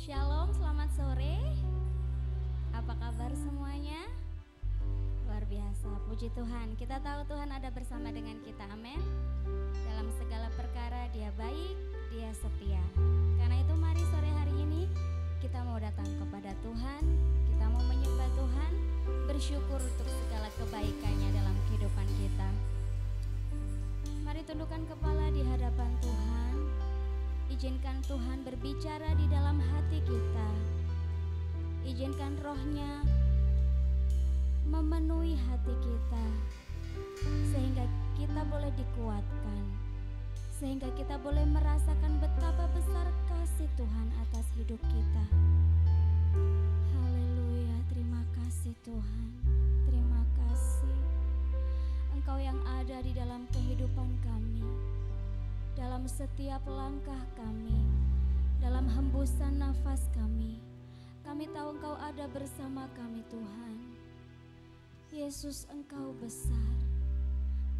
Shalom, selamat sore. Apa kabar semuanya? Luar biasa, puji Tuhan. Kita tahu Tuhan ada bersama dengan kita, amin. Dalam segala perkara Dia baik, Dia setia. Karena itu mari sore hari ini kita mau datang kepada Tuhan, kita mau menyembah Tuhan, bersyukur untuk segala kebaikannya dalam kehidupan kita. Mari tundukkan kepala di hadapan Tuhan. Izinkan Tuhan berbicara di dalam hati kita. Izinkan Roh-Nya memenuhi hati kita, sehingga kita boleh dikuatkan, sehingga kita boleh merasakan betapa besar kasih Tuhan atas hidup kita. Haleluya, terima kasih Tuhan. Terima kasih Engkau yang ada di dalam kehidupan kami, dalam setiap langkah kami, dalam hembusan nafas kami. Kami tahu Engkau ada bersama kami Tuhan. Yesus, Engkau besar,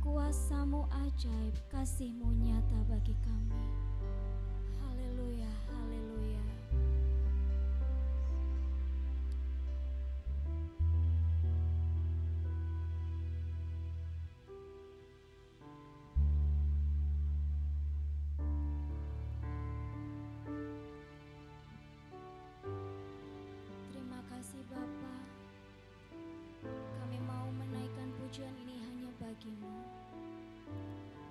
kuasa-Mu ajaib, kasih-Mu nyata bagi kami. Haleluya, haleluya. Bapa, kami mau menaikkan pujian ini hanya bagi-Mu.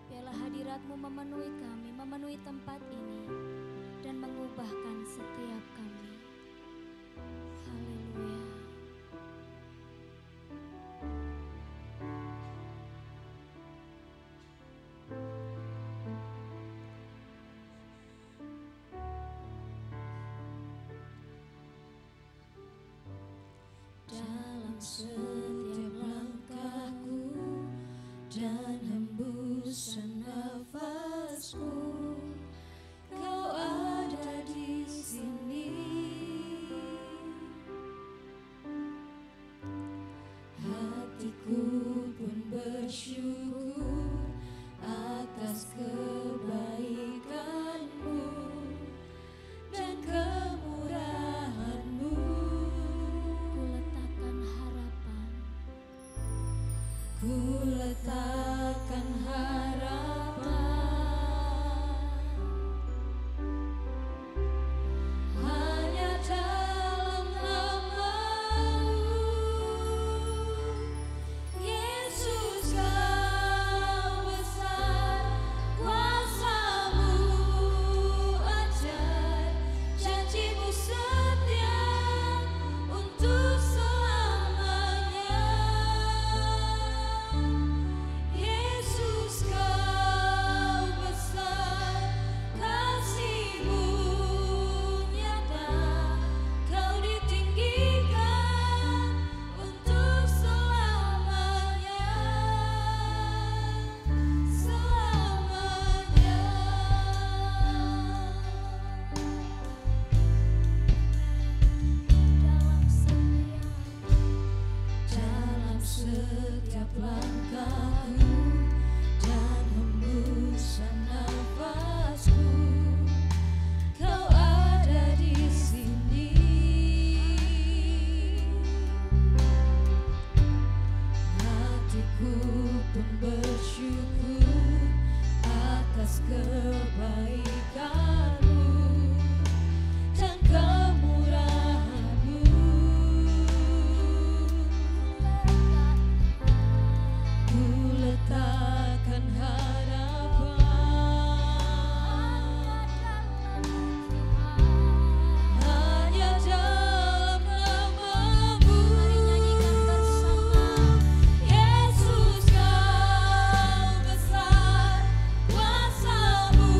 Biarlah hadirat-Mu memenuhi kami, memenuhi tempat ini, dan mengubahkan setiap kami. Haleluya. Setiap langkahku dan hembusan nafasku, Kau ada di sini. Hatiku pun bersyukur atas kebaikan-Mu dan kemurahan-Mu. Ku letakkan harapan hanya dalam nama-Mu. Yesus, Kau besar, kuasa-Mu ajaib, janji-Mu setia untuk selamanya. Yesus, Kau besar, kasih-Mu nyata, Kau ditinggikan untuk selamanya, selamanya. Dalam setiap langkahku dan hembusan nafasku, Kau ada di sini. Hatiku pun bersyukur atas kebaikan-Mu dan kemurahan-Mu. Ku letakkan harapan hanya dalam nama-Mu. Yesus, Kau besar, kuasa-Mu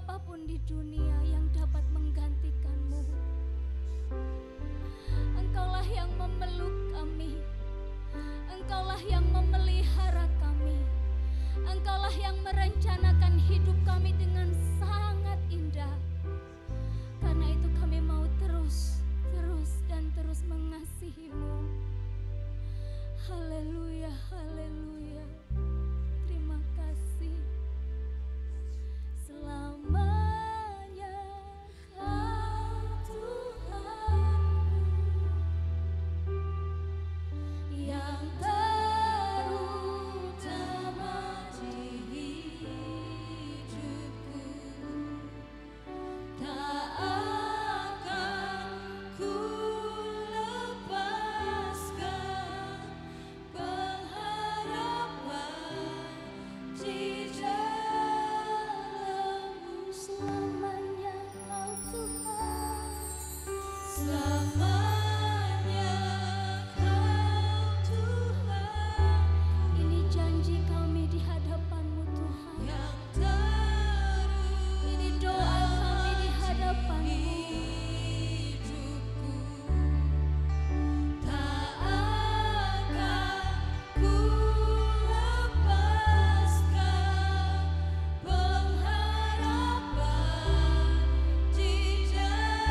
apapun di dunia yang dapat menggantikan-Mu. Engkaulah yang memeluk kami, Engkaulah yang memelihara kami, Engkaulah yang merencanakan hidup kami dengan sangat indah. Karena itu kami mau terus dan terus mengasihi-Mu. Haleluya, haleluya. Terima kasih. Selamanya Kau Tuhanku yang terutama di hidupku. Tak akan ku lepaskan pengharapan di dalam-Mu. Selamanya Kau Tuhan, selamanya Kau Tuhan. Ini janji kami di hadapan-Mu Tuhan. Ini doa kami di hadapan-Mu. Tak akan ku lepaskan pengharapan di dalam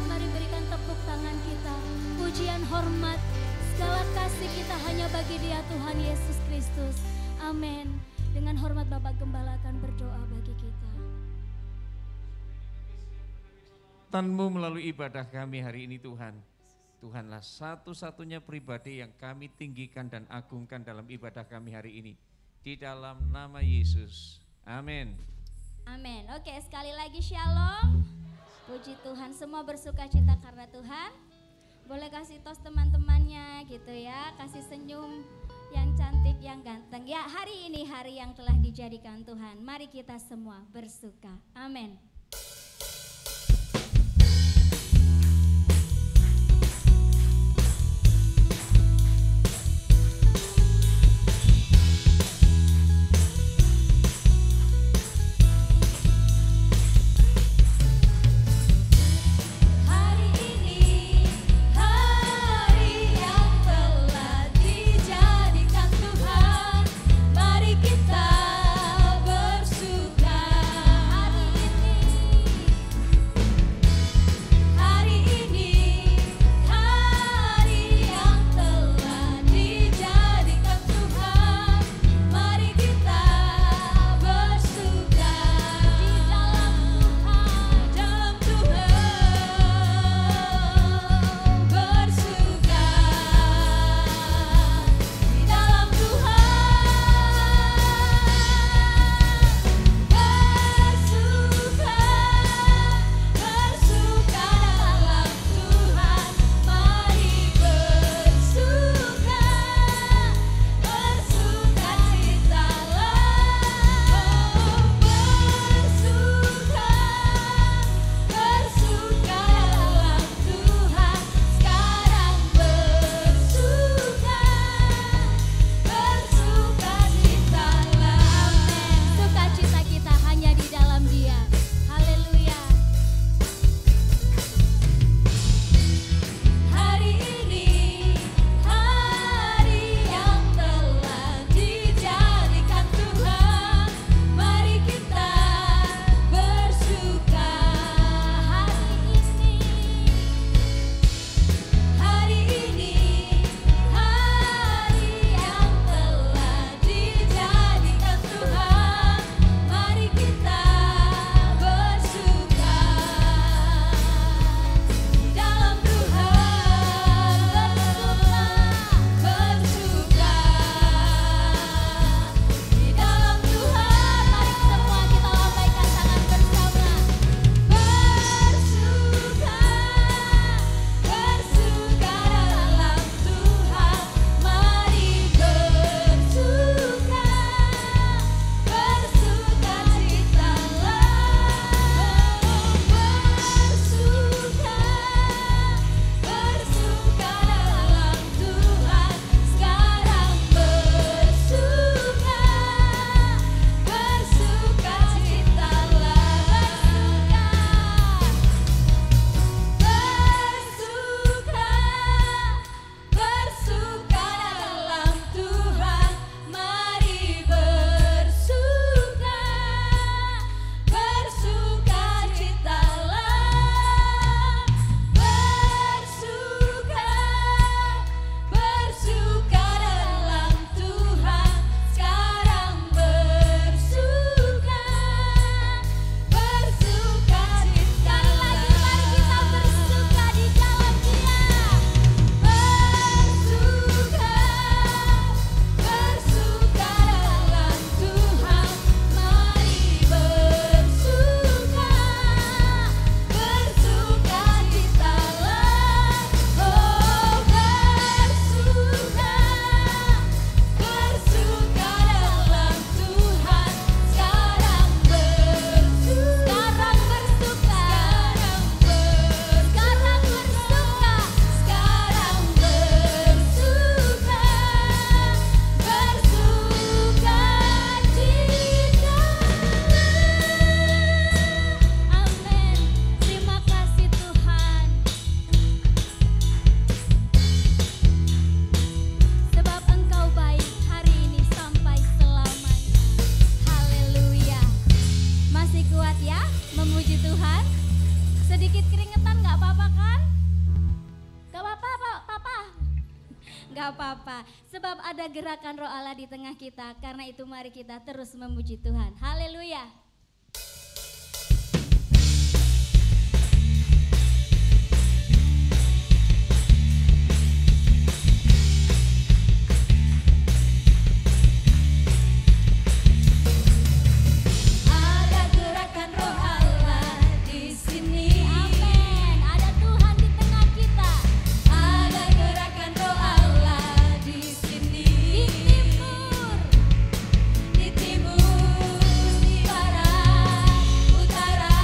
Mari berikan tepuk tangan kita. Pujian, hormat, segala kasih kita hanya bagi Dia Tuhan Yesus Kristus. Amin. Dengan hormat Bapak Gembala akan berdoa bagi kita. Tanmu melalui ibadah kami hari ini Tuhan. Tuhanlah satu-satunya pribadi yang kami tinggikan dan agungkan dalam ibadah kami hari ini. Di dalam nama Yesus. Amin. Amin. Oke, sekali lagi shalom. Puji Tuhan, semua bersuka cita karena Tuhan. Boleh kasih tos teman-temannya gitu ya. Kasih senyum yang cantik, yang ganteng. Ya, hari ini hari yang telah dijadikan Tuhan. Mari kita semua bersuka. Amin. Hari ini hari yang telah dijadikan Tuhan. Mari kita bersuka. Hari ini Sedikit keringetan nggak apa-apa kan? Nggak apa-apa, Papa. Nggak apa-apa, sebab ada gerakan Roh Allah di tengah kita. Karena itu mari kita terus memuji Tuhan. Haleluya. Ada gerakan Roh Allah di sini. Amin. Ada Tuhan di tengah kita. Ada gerakan Roh Allah di sini. Di timur, Di barat, utara,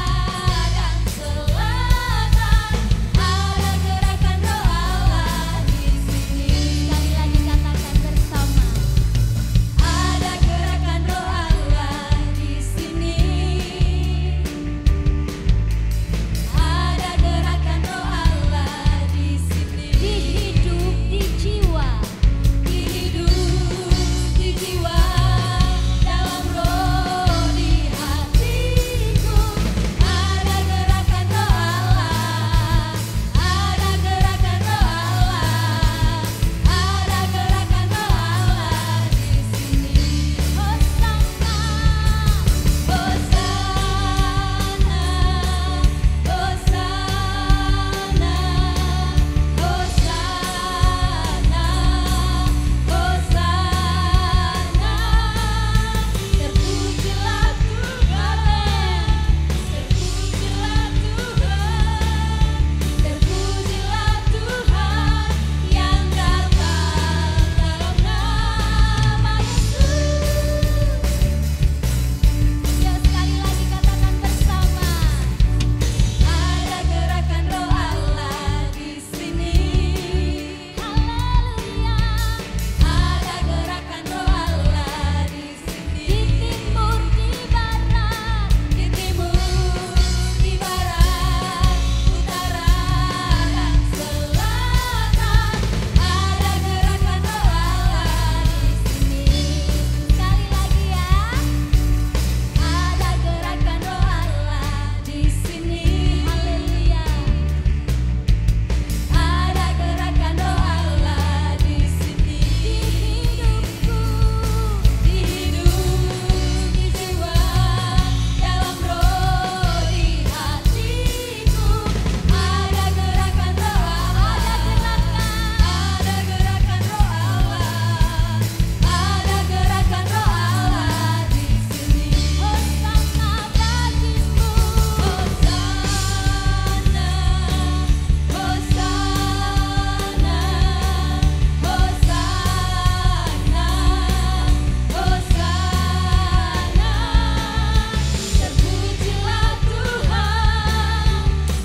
dan selatan. Ada gerakan Roh Allah di sini. sekali lagi katakan bersama. Ada gerakan Roh Allah di sini. Ada gerakan Roh Allah di sini. Di hidup, di jiwa, Di hidup, di jiwa, dalam roh, di hatiku. Ada gerakan Roh Allah. Ada gerakan Roh Allah. Ada gerakan Roh Allah di sini. Hosana. Hosana, Hosana, Hosana, Hosana. Terpujilah Tuhan, terpujilah Tuhan, terpujilah Tuhan yang datang dalam nama Yesus. Ya sekali lagi katakan bersama. Ada gerakan Roh Allah di sini. Haleluya. Ada gerakan Roh Allah di sini. Di timur, di barat, Di timur, di barat, utara, dan selatan. Ada gerakan Roh Allah di sini. sekali lagi ya. Ada gerakan Roh Allah di sini. Haleluya. Ada gerakan Roh Allah di sini. Di hidupku, Di hidup, di jiwa, dalam roh, di hatiku. Ada gerakan Roh Allah. Ada gerakan Roh Allah. Ada gerakan Roh Allah di sini. hosana bagimu. Hosana, Hosana, Hosana, Hosana. Terpujilah Tuhan,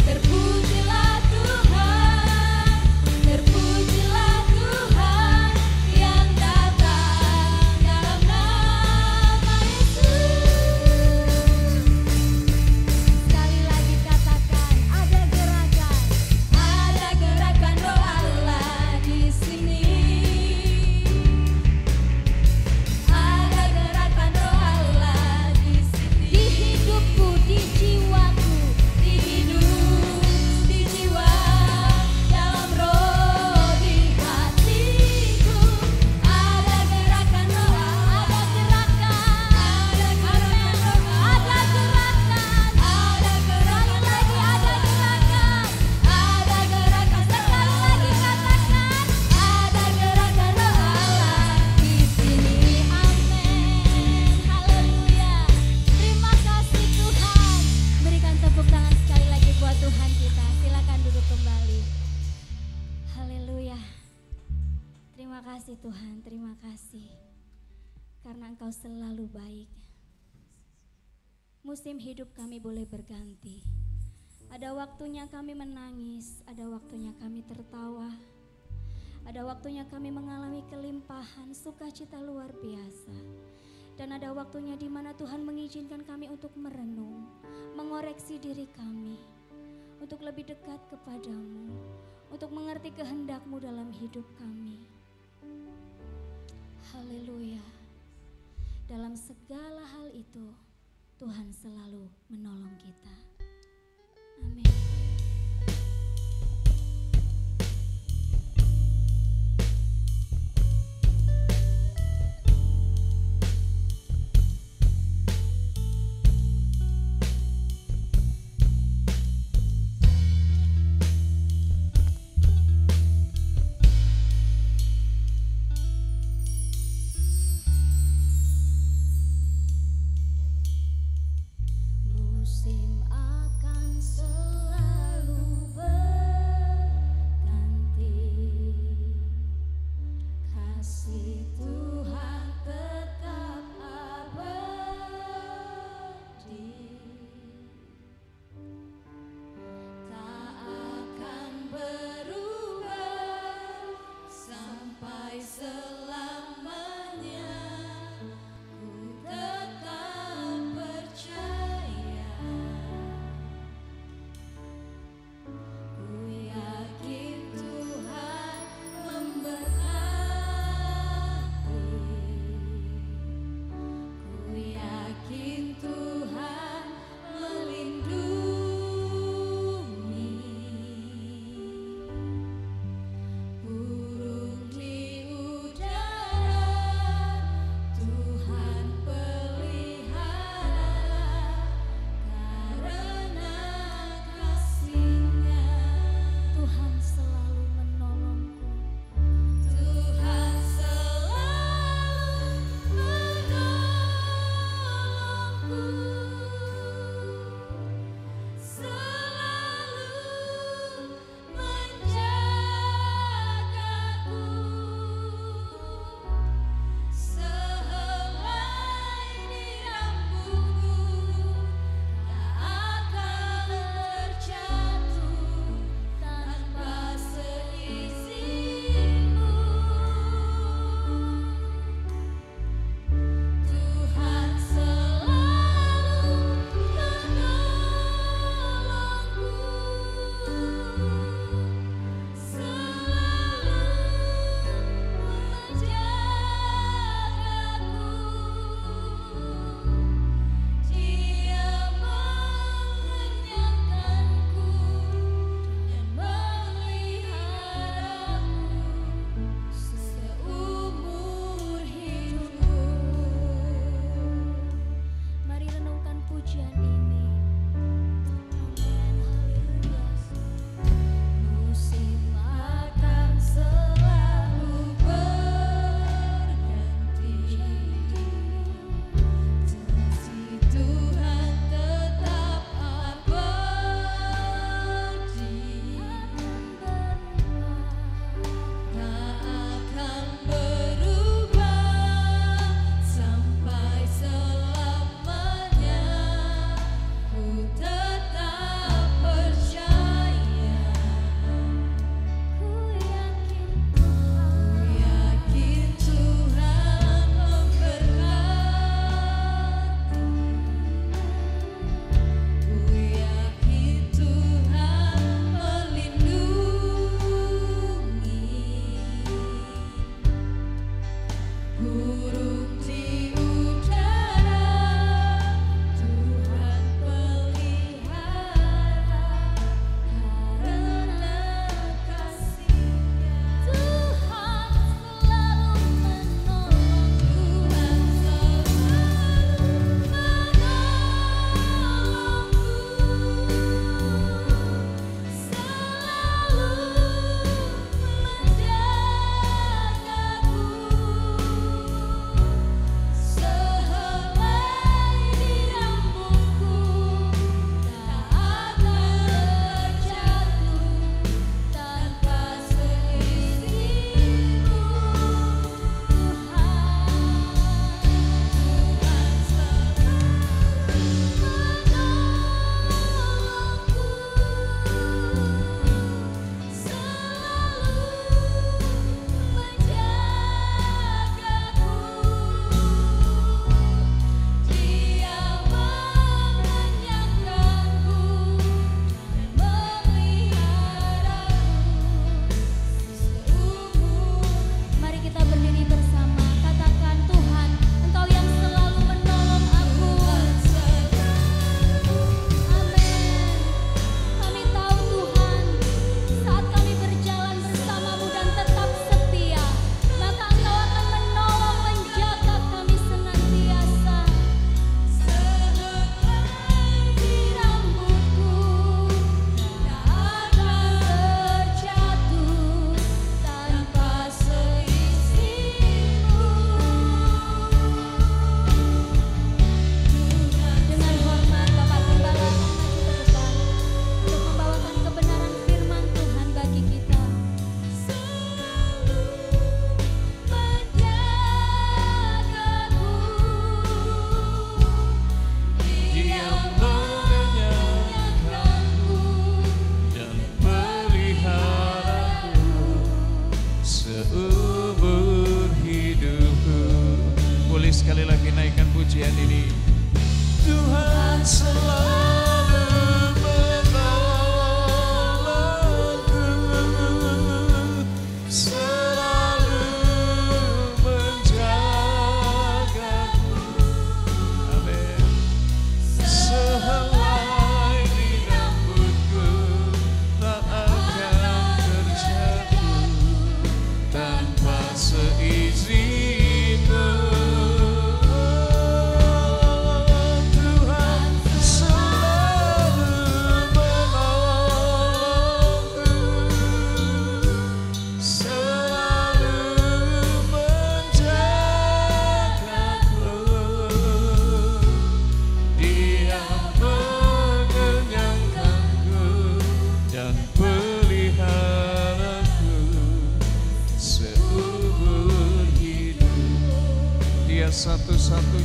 terpujilah Tuhan, terpujilah Tuhan yang datang dalam nama Yesus. Sekali lagi katakan ada gerakan. Ada gerakan Roh Allah di sini. Ada gerakan Roh Allah di sini. Di hidupku, di jiwaku, Di hidup, di jiwa, dalam roh, di hatiku. Ada gerakan Roh Allah. ada gerakan. Ada gerakan Roh Ada Allah. gerakan. Ada gerakan Sekali lagi ada gerakan. Ada gerakan Roh Sekali lagi Allah. katakan. Ada gerakan Roh Allah di sini. Amin. Haleluya. Terima kasih Tuhan. Berikan tepuk tangan sekali lagi buat Tuhan kita. Silakan duduk kembali. Haleluya. Terima kasih Tuhan, terima kasih. Karena Engkau selalu baik. Musim hidup kami boleh berganti. Ada waktunya kami menangis, ada waktunya kami tertawa. Ada waktunya kami mengalami kelimpahan, sukacita luar biasa. Dan ada waktunya di mana Tuhan mengizinkan kami untuk merenung, mengoreksi diri kami, untuk lebih dekat kepadamu, untuk mengerti kehendak-Mu dalam hidup kami. Haleluya. Dalam segala hal itu, Tuhan selalu menolong kita. Amin.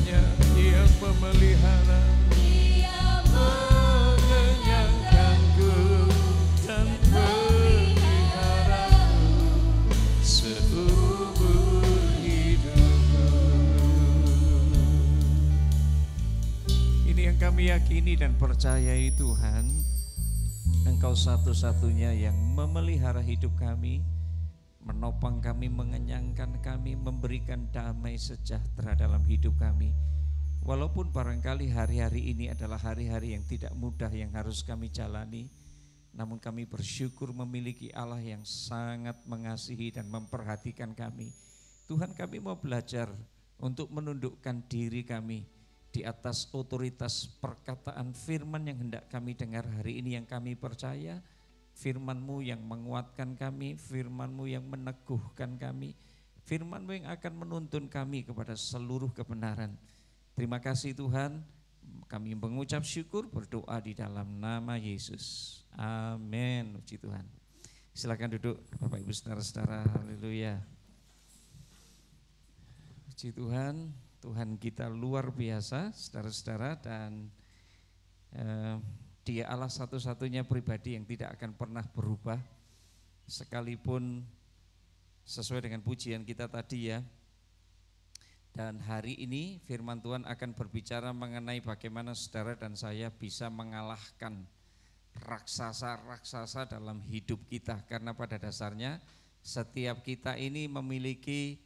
satu-satunya yang memelihara, Dia mengenyangkanku dan peliharaku seumur hidupku. Ini yang kami yakini dan percayai Tuhan, Engkau satu-satunya yang memelihara hidup kami, menopang kami, mengenyangkan kami, memberikan damai sejahtera dalam hidup kami. Walaupun barangkali hari-hari ini adalah hari-hari yang tidak mudah yang harus kami jalani, namun kami bersyukur memiliki Allah yang sangat mengasihi dan memperhatikan kami. Tuhan, kami mau belajar untuk menundukkan diri kami di atas otoritas perkataan firman yang hendak kami dengar hari ini, yang kami percaya firman-Mu yang menguatkan kami, firman-Mu yang meneguhkan kami, firman-Mu yang akan menuntun kami kepada seluruh kebenaran. Terima kasih Tuhan, kami mengucap syukur, berdoa di dalam nama Yesus. Amin. Puji Tuhan. Silakan duduk Bapak Ibu saudara-saudara. Haleluya. Puji Tuhan, Tuhan kita luar biasa saudara-saudara, dan Dia Allah satu-satunya pribadi yang tidak akan pernah berubah, sekalipun sesuai dengan pujian kita tadi ya. Dan hari ini firman Tuhan akan berbicara mengenai bagaimana saudara dan saya bisa mengalahkan raksasa-raksasa dalam hidup kita. Karena pada dasarnya setiap kita ini memiliki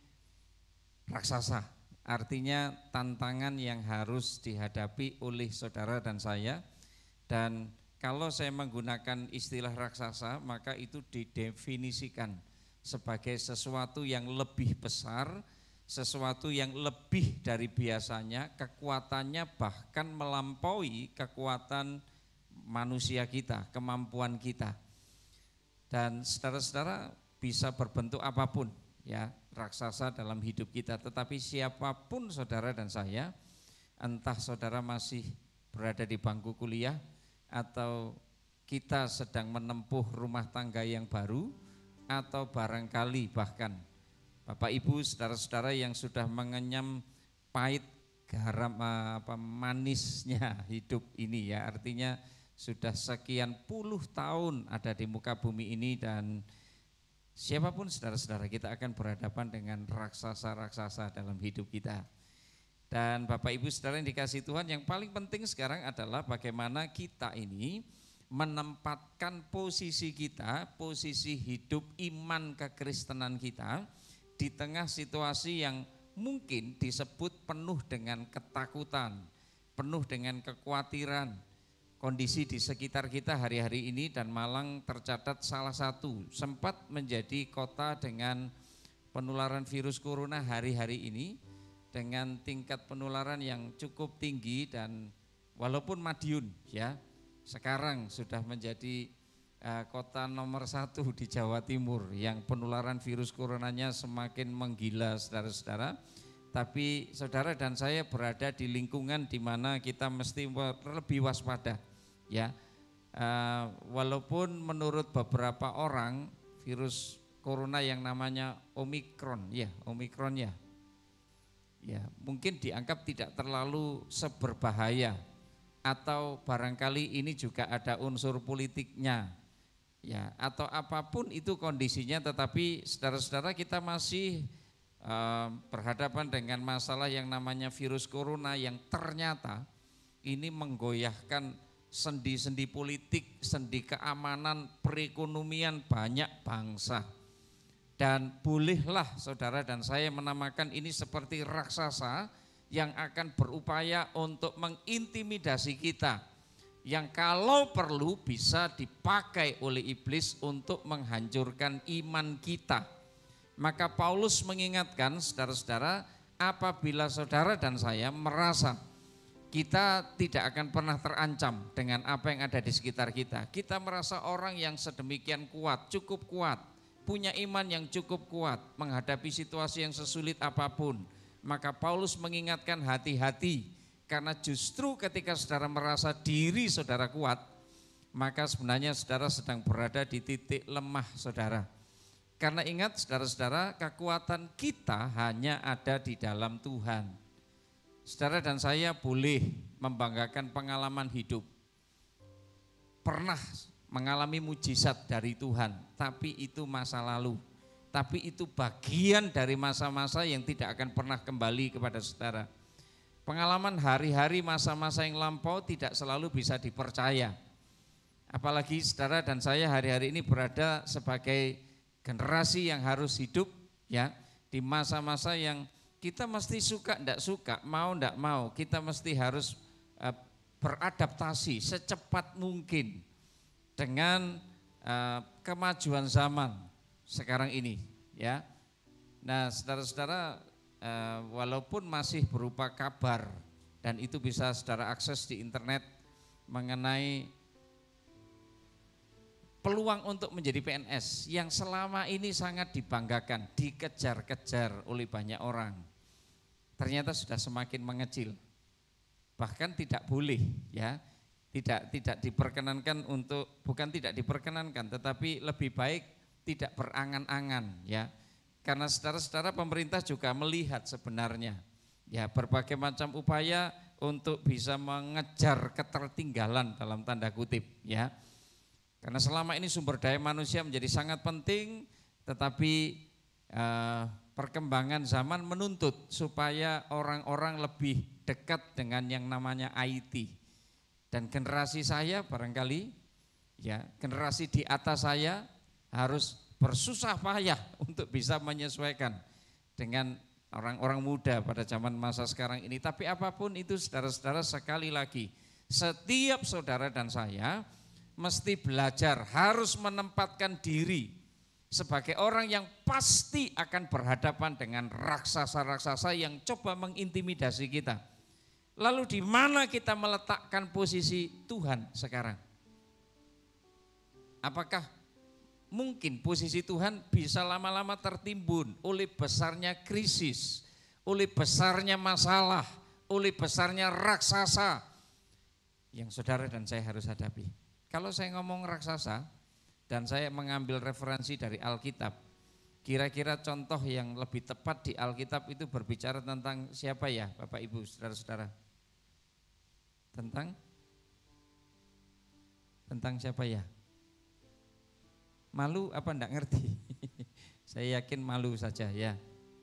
raksasa, artinya tantangan yang harus dihadapi oleh saudara dan saya. Dan kalau saya menggunakan istilah raksasa, maka itu didefinisikan sebagai sesuatu yang lebih besar, sesuatu yang lebih dari biasanya, kekuatannya bahkan melampaui kekuatan manusia kita, kemampuan kita. Dan saudara-saudara bisa berbentuk apapun ya, raksasa dalam hidup kita. Tetapi siapapun saudara dan saya, entah saudara masih berada di bangku kuliah, atau kita sedang menempuh rumah tangga yang baru, atau barangkali bahkan Bapak Ibu saudara-saudara yang sudah mengenyam pahit garam manisnya hidup ini ya, artinya sudah sekian puluh tahun ada di muka bumi ini, dan siapapun saudara-saudara kita akan berhadapan dengan raksasa-raksasa dalam hidup kita. Dan Bapak Ibu saudara yang dikasihi Tuhan, yang paling penting sekarang adalah bagaimana kita ini menempatkan posisi kita, posisi hidup iman kekristenan kita di tengah situasi yang mungkin disebut penuh dengan ketakutan, penuh dengan kekhawatiran. Kondisi di sekitar kita hari-hari ini, dan Malang tercatat salah satu sempat menjadi kota dengan penularan virus corona hari-hari ini, dengan tingkat penularan yang cukup tinggi. Dan walaupun Madiun ya sekarang sudah menjadi kota nomor 1 di Jawa Timur yang penularan virus coronanya semakin menggila saudara-saudara, tapi saudara dan saya berada di lingkungan di mana kita mesti lebih waspada ya. Walaupun menurut beberapa orang virus corona yang namanya Omikron ya, mungkin dianggap tidak terlalu seberbahaya, atau barangkali ini juga ada unsur politiknya ya, atau apapun itu kondisinya, tetapi saudara-saudara kita masih berhadapan dengan masalah yang namanya virus corona yang ternyata ini menggoyahkan sendi-sendi politik, sendi keamanan, perekonomian banyak bangsa. Dan bolehlah saudara dan saya menamakan ini seperti raksasa yang akan berupaya untuk mengintimidasi kita, yang kalau perlu bisa dipakai oleh iblis untuk menghancurkan iman kita. Maka Paulus mengingatkan saudara-saudara, apabila saudara dan saya merasa kita tidak akan pernah terancam dengan apa yang ada di sekitar kita, kita merasa orang yang sedemikian kuat, cukup kuat, punya iman yang cukup kuat menghadapi situasi yang sesulit apapun, maka Paulus mengingatkan hati-hati, karena justru ketika saudara merasa diri saudara kuat, maka sebenarnya saudara sedang berada di titik lemah saudara. Karena ingat saudara-saudara, kekuatan kita hanya ada di dalam Tuhan. Saudara dan saya boleh membanggakan pengalaman hidup. Pernah mengalami mujizat dari Tuhan, tapi itu masa lalu. Tapi itu bagian dari masa-masa yang tidak akan pernah kembali kepada saudara. Pengalaman hari-hari masa-masa yang lampau tidak selalu bisa dipercaya. Apalagi saudara dan saya hari-hari ini berada sebagai generasi yang harus hidup ya di masa-masa yang kita mesti suka enggak suka, mau enggak mau, kita mesti harus beradaptasi secepat mungkin dengan kemajuan zaman sekarang ini ya. Nah, saudara-saudara, walaupun masih berupa kabar dan itu bisa saudara akses di internet mengenai peluang untuk menjadi PNS yang selama ini sangat dibanggakan, dikejar-kejar oleh banyak orang, ternyata sudah semakin mengecil. Bahkan tidak boleh ya, tidak diperkenankan untuk, bukan tidak diperkenankan, tetapi lebih baik tidak berangan-angan ya. Karena saudara-saudara, pemerintah juga melihat sebenarnya ya berbagai macam upaya untuk bisa mengejar ketertinggalan dalam tanda kutip ya. Karena selama ini sumber daya manusia menjadi sangat penting, tetapi perkembangan zaman menuntut supaya orang-orang lebih dekat dengan yang namanya IT. Dan generasi saya barangkali, ya generasi di atas saya harus bersusah payah untuk bisa menyesuaikan dengan orang-orang muda pada zaman masa sekarang ini. Tapi apapun itu saudara-saudara, sekali lagi, setiap saudara dan saya mesti belajar, harus menempatkan diri sebagai orang yang pasti akan berhadapan dengan raksasa-raksasa yang coba mengintimidasi kita. Lalu di mana kita meletakkan posisi Tuhan sekarang? Apakah mungkin posisi Tuhan bisa lama-lama tertimbun oleh besarnya krisis, oleh besarnya masalah, oleh besarnya raksasa yang saudara dan saya harus hadapi? Kalau saya ngomong raksasa dan saya mengambil referensi dari Alkitab, kira-kira contoh yang lebih tepat di Alkitab itu berbicara tentang siapa ya Bapak Ibu saudara-saudara? Tentang siapa ya? Malu apa enggak ngerti? Saya yakin malu saja ya.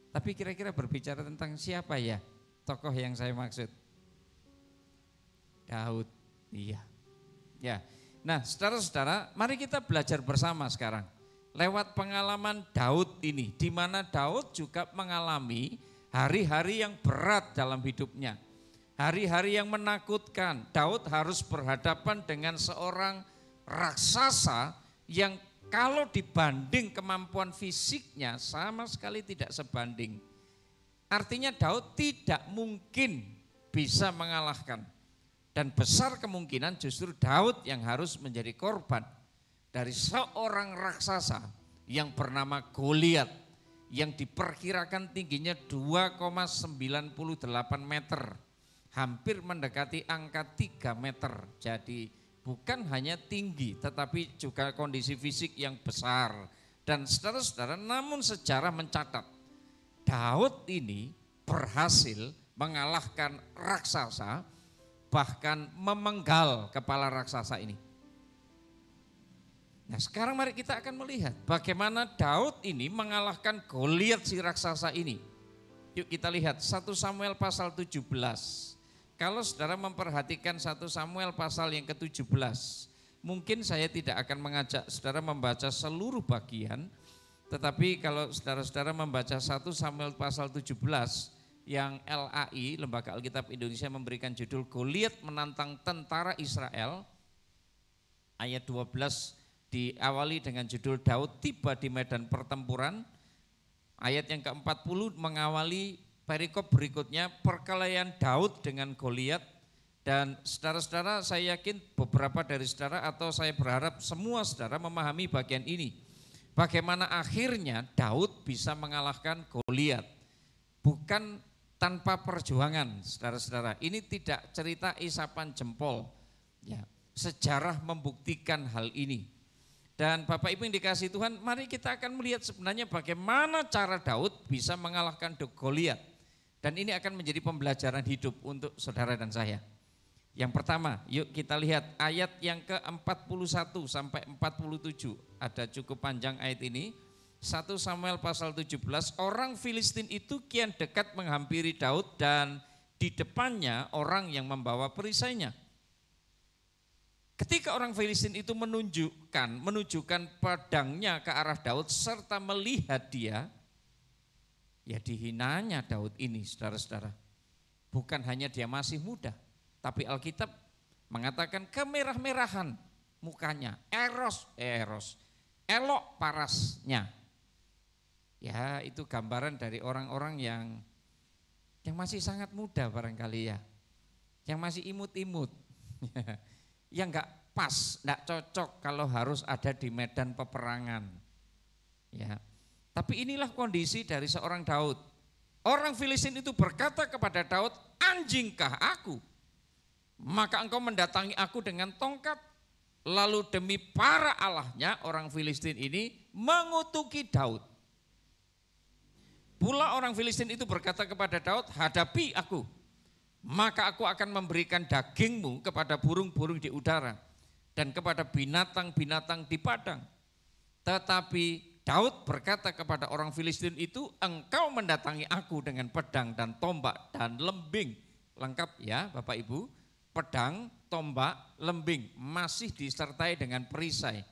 Tapi kira-kira berbicara tentang siapa ya tokoh yang saya maksud? Daud, iya. Ya. Nah, saudara-saudara, mari kita belajar bersama sekarang lewat pengalaman Daud ini, di mana Daud juga mengalami hari-hari yang berat dalam hidupnya, hari-hari yang menakutkan. Daud harus berhadapan dengan seorang raksasa yang kalau dibanding kemampuan fisiknya sama sekali tidak sebanding. Artinya Daud tidak mungkin bisa mengalahkan. Dan besar kemungkinan justru Daud yang harus menjadi korban dari seorang raksasa yang bernama Goliat, yang diperkirakan tingginya 2,98 meter, hampir mendekati angka 3 meter. Jadi bukan hanya tinggi tetapi juga kondisi fisik yang besar. Dan saudara-saudara, namun sejarah mencatat Daud ini berhasil mengalahkan raksasa, bahkan memenggal kepala raksasa ini. Nah, sekarang mari kita akan melihat bagaimana Daud ini mengalahkan Goliat si raksasa ini. Yuk kita lihat 1 Samuel pasal 17. Kalau saudara memperhatikan 1 Samuel pasal yang ke-17, mungkin saya tidak akan mengajak saudara membaca seluruh bagian, tetapi kalau saudara-saudara membaca 1 Samuel pasal 17, yang LAI, Lembaga Alkitab Indonesia, memberikan judul Goliat menantang tentara Israel, ayat 12 diawali dengan judul Daud tiba di medan pertempuran. Ayat yang ke-40 mengawali perikop berikutnya, perkelahian Daud dengan Goliat. Dan saudara-saudara, saya yakin beberapa dari saudara atau saya berharap semua saudara memahami bagian ini. Bagaimana akhirnya Daud bisa mengalahkan Goliat. Bukan tanpa perjuangan, saudara-saudara. Ini tidak cerita isapan jempol. Ya, sejarah membuktikan hal ini. Dan Bapak Ibu yang dikasihi Tuhan, mari kita akan melihat sebenarnya bagaimana cara Daud bisa mengalahkan Goliat. Dan ini akan menjadi pembelajaran hidup untuk saudara dan saya. Yang pertama, yuk kita lihat ayat yang ke-41 sampai 47. Ada cukup panjang ayat ini. 1 Samuel pasal 17, orang Filistin itu kian dekat menghampiri Daud dan di depannya orang yang membawa perisainya. Ketika orang Filistin itu menunjukkan pedangnya ke arah Daud serta melihat dia, ya dihinanya Daud ini, saudara-saudara. Bukan hanya dia masih muda, tapi Alkitab mengatakan kemerah-merahan mukanya, elok parasnya. Ya itu gambaran dari orang-orang yang masih sangat muda barangkali ya, yang masih imut-imut, yang enggak pas, enggak cocok kalau harus ada di medan peperangan. Ya. Tapi inilah kondisi dari seorang Daud. Orang Filistin itu berkata kepada Daud, anjingkah aku? Maka engkau mendatangi aku dengan tongkat. Lalu demi para allahnya orang Filistin ini mengutuki Daud. Pula orang Filistin itu berkata kepada Daud, hadapi aku. Maka aku akan memberikan dagingmu kepada burung-burung di udara dan kepada binatang-binatang di padang. Tetapi Daud berkata kepada orang Filistin itu, engkau mendatangi aku dengan pedang dan tombak dan lembing. Lengkap ya Bapak Ibu, pedang, tombak, lembing, masih disertai dengan perisai.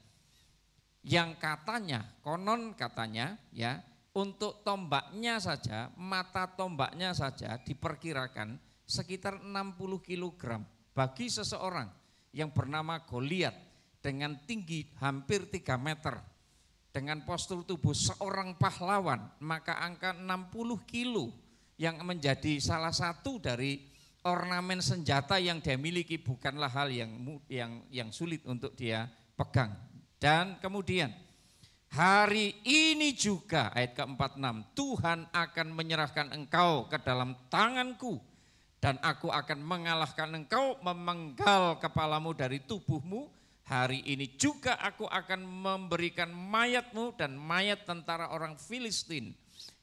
Yang konon katanya ya, untuk tombaknya saja, mata tombaknya saja diperkirakan sekitar 60 kg. Bagi seseorang yang bernama Goliat dengan tinggi hampir 3 meter, dengan postur tubuh seorang pahlawan, maka angka 60 kilo yang menjadi salah satu dari ornamen senjata yang dia miliki bukanlah hal yang sulit untuk dia pegang. Dan kemudian hari ini juga ayat ke-46, Tuhan akan menyerahkan engkau ke dalam tanganku dan aku akan mengalahkan engkau, memenggal kepalamu dari tubuhmu. Hari ini juga aku akan memberikan mayatmu dan mayat tentara orang Filistin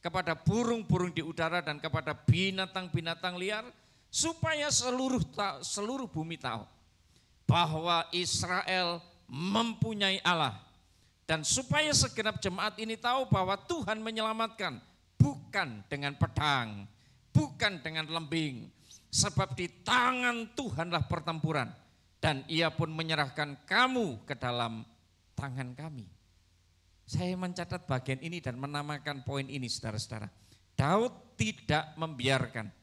kepada burung-burung di udara dan kepada binatang-binatang liar, supaya seluruh bumi tahu bahwa Israel mempunyai Allah. Dan supaya segenap jemaat ini tahu bahwa Tuhan menyelamatkan bukan dengan pedang, bukan dengan lembing, sebab di tangan Tuhanlah pertempuran dan ia pun menyerahkan kamu ke dalam tangan kami. Saya mencatat bagian ini dan menamakan poin ini saudara-saudara. Daud tidak membiarkan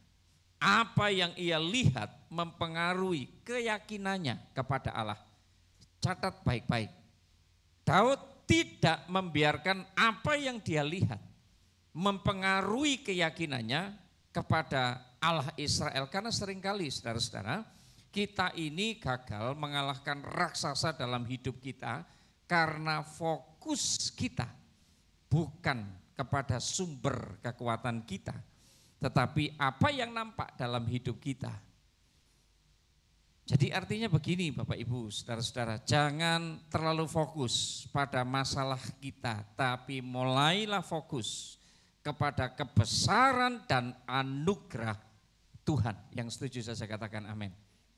apa yang ia lihat mempengaruhi keyakinannya kepada Allah. Catat baik-baik. Daud tidak membiarkan apa yang dia lihat mempengaruhi keyakinannya kepada Allah Israel. Karena seringkali saudara-saudara, kita ini gagal mengalahkan raksasa dalam hidup kita karena fokus kita bukan kepada sumber kekuatan kita, tetapi apa yang nampak dalam hidup kita. Jadi artinya begini Bapak Ibu, saudara-saudara, jangan terlalu fokus pada masalah kita, tapi mulailah fokus kepada kebesaran dan anugerah Tuhan. Yang setuju saya katakan amin.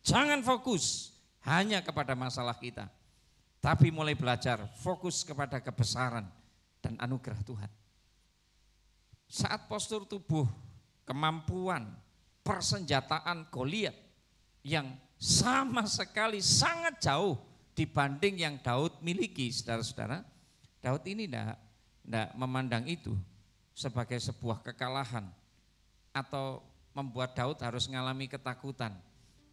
Jangan fokus hanya kepada masalah kita, tapi mulai belajar fokus kepada kebesaran dan anugerah Tuhan. Saat postur tubuh, kemampuan, persenjataan Goliat yang sama sekali sangat jauh dibanding yang Daud miliki, saudara-saudara. Daud ini tidak memandang itu sebagai sebuah kekalahan atau membuat Daud harus mengalami ketakutan.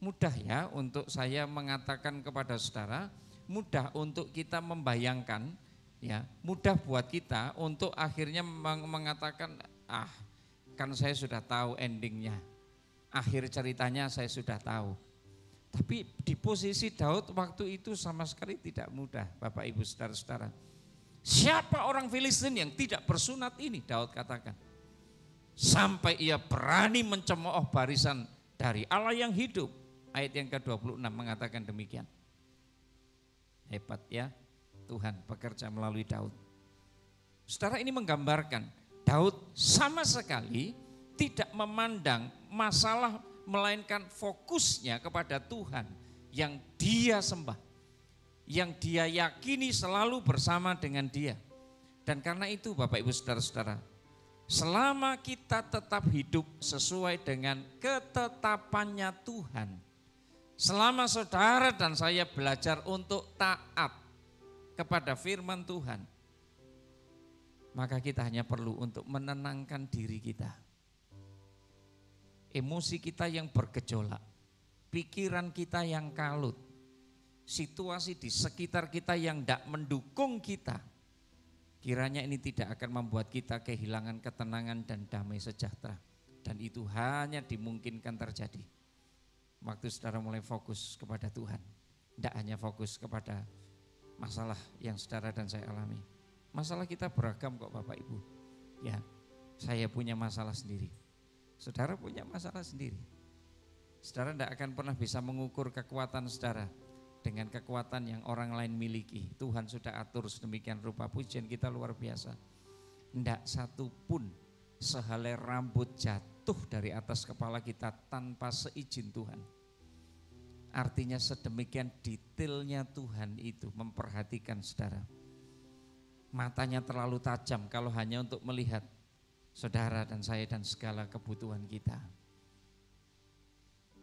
Mudah ya untuk saya mengatakan kepada saudara, mudah untuk kita membayangkan, ya, mudah buat kita untuk akhirnya mengatakan, kan saya sudah tahu endingnya, akhir ceritanya saya sudah tahu. Tapi di posisi Daud waktu itu sama sekali tidak mudah, Bapak Ibu saudara-saudara. Siapa orang Filistin yang tidak bersunat ini, Daud katakan. Sampai ia berani mencemooh barisan dari Allah yang hidup. Ayat yang ke-26 mengatakan demikian. Hebat ya, Tuhan bekerja melalui Daud. Saudara, ini menggambarkan Daud sama sekali tidak memandang masalah, melainkan fokusnya kepada Tuhan yang dia sembah, yang dia yakini selalu bersama dengan dia. Dan karena itu Bapak Ibu Saudara-saudara, selama kita tetap hidup sesuai dengan ketetapannya Tuhan, selama saudara dan saya belajar untuk taat kepada firman Tuhan, maka kita hanya perlu untuk menenangkan diri kita. Emosi kita yang bergejolak, pikiran kita yang kalut, situasi di sekitar kita yang tidak mendukung kita, kiranya ini tidak akan membuat kita kehilangan ketenangan dan damai sejahtera. Dan itu hanya dimungkinkan terjadi waktu saudara mulai fokus kepada Tuhan. Tidak hanya fokus kepada masalah yang saudara dan saya alami. Masalah kita beragam kok Bapak Ibu. Ya, saya punya masalah sendiri. Saudara punya masalah sendiri. Saudara tidak akan pernah bisa mengukur kekuatan saudara dengan kekuatan yang orang lain miliki. Tuhan sudah atur sedemikian rupa. Pujian kita luar biasa. Tidak satu pun sehelai rambut jatuh dari atas kepala kita tanpa seizin Tuhan. Artinya sedemikian detailnya Tuhan itu memperhatikan saudara. Matanya terlalu tajam kalau hanya untuk melihat saudara dan saya dan segala kebutuhan kita.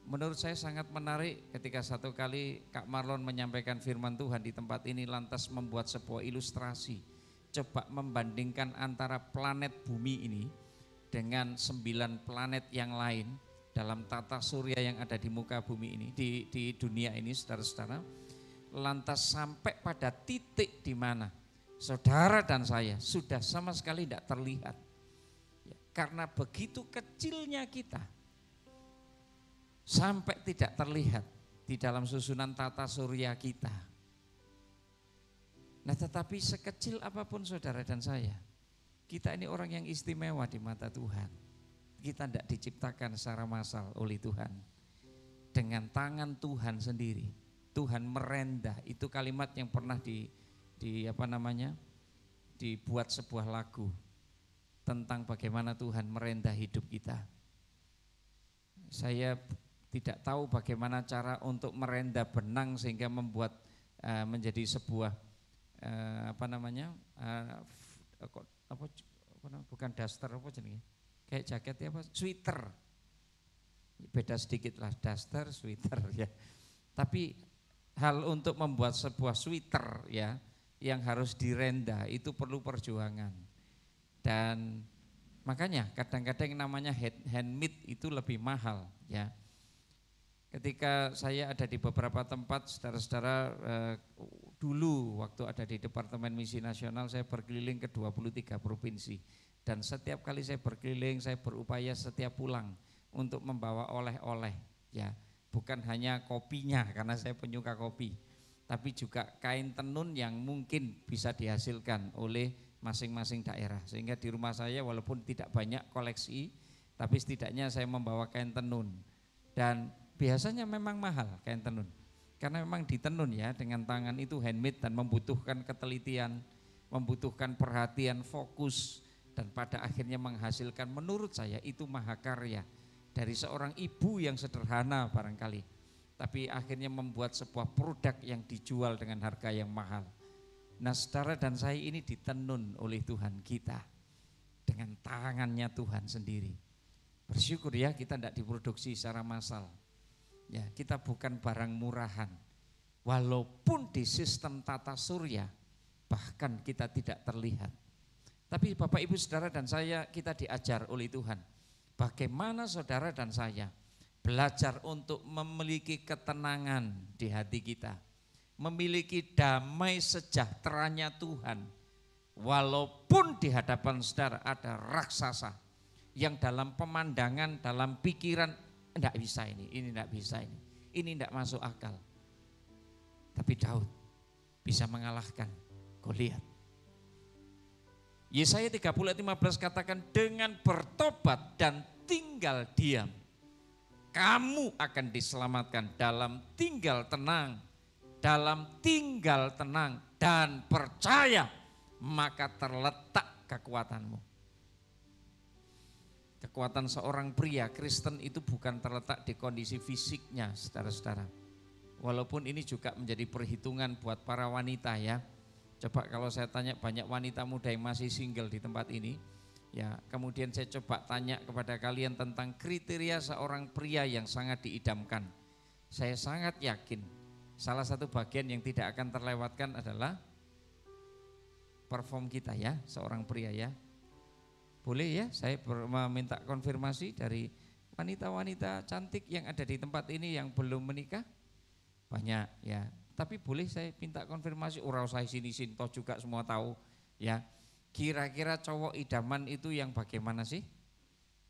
Menurut saya sangat menarik ketika satu kali Kak Marlon menyampaikan firman Tuhan di tempat ini, lantas membuat sebuah ilustrasi. Coba membandingkan antara planet bumi ini dengan 9 planet yang lain dalam tata surya yang ada di muka bumi ini, di dunia ini saudara-saudara. Lantas sampai pada titik di mana saudara dan saya sudah sama sekali tidak terlihat. Karena begitu kecilnya kita, sampai tidak terlihat di dalam susunan tata surya kita. Nah tetapi sekecil apapun saudara dan saya, kita ini orang yang istimewa di mata Tuhan. Kita tidak diciptakan secara massal oleh Tuhan. Dengan tangan Tuhan sendiri, Tuhan merendah. Itu kalimat yang pernah dibuat sebuah lagu tentang bagaimana Tuhan merendah hidup kita. Saya tidak tahu bagaimana cara untuk merendah benang sehingga membuat menjadi sebuah bukan daster apa jenenge? Kayak jaket ya apa? Sweater. Beda sedikit lah daster, sweater ya. Tapi hal untuk membuat sebuah sweater ya yang harus direndah itu perlu perjuangan. Dan makanya kadang-kadang yang namanya handmade itu lebih mahal ya. Ketika saya ada di beberapa tempat, saudara-saudara dulu waktu ada di Departemen Misi Nasional, saya berkeliling ke 23 provinsi. Dan setiap kali saya berkeliling, saya berupaya setiap pulang untuk membawa oleh-oleh ya. Bukan hanya kopinya karena saya penyuka kopi, tapi juga kain tenun yang mungkin bisa dihasilkan oleh masing-masing daerah. Sehingga di rumah saya walaupun tidak banyak koleksi, tapi setidaknya saya membawa kain tenun. Dan biasanya memang mahal kain tenun, karena memang ditenun ya dengan tangan, itu handmade dan membutuhkan ketelitian, membutuhkan perhatian, fokus, dan pada akhirnya menghasilkan, menurut saya itu mahakarya dari seorang ibu yang sederhana barangkali, tapi akhirnya membuat sebuah produk yang dijual dengan harga yang mahal. Nah saudara dan saya ini ditenun oleh Tuhan kita dengan tangannya Tuhan sendiri. Bersyukur ya kita tidak diproduksi secara massal. Ya, kita bukan barang murahan. Walaupun di sistem tata surya bahkan kita tidak terlihat. Tapi Bapak Ibu Saudara dan saya, kita diajar oleh Tuhan. Bagaimana saudara dan saya belajar untuk memiliki ketenangan di hati kita, memiliki damai sejahteranya Tuhan. Walaupun di hadapan saudara ada raksasa yang dalam pemandangan, dalam pikiran, enggak bisa ini enggak bisa ini enggak masuk akal. Tapi Daud bisa mengalahkan Goliat. Yesaya 30:15 katakan, dengan bertobat dan tinggal diam, kamu akan diselamatkan. Dalam tinggal tenang dan percaya, maka terletak kekuatanmu. Kekuatan seorang pria Kristen itu bukan terletak di kondisi fisiknya, saudara-saudara. Walaupun ini juga menjadi perhitungan buat para wanita ya. Coba kalau saya tanya banyak wanita muda yang masih single di tempat ini, ya kemudian saya coba tanya kepada kalian tentang kriteria seorang pria yang sangat diidamkan. Saya sangat yakin salah satu bagian yang tidak akan terlewatkan adalah perform kita ya, seorang pria ya. Boleh ya, saya meminta konfirmasi dari wanita-wanita cantik yang ada di tempat ini yang belum menikah. Banyak ya, tapi boleh saya minta konfirmasi, urau saya sini-sini, toh juga semua tahu ya. Kira-kira cowok idaman itu yang bagaimana sih?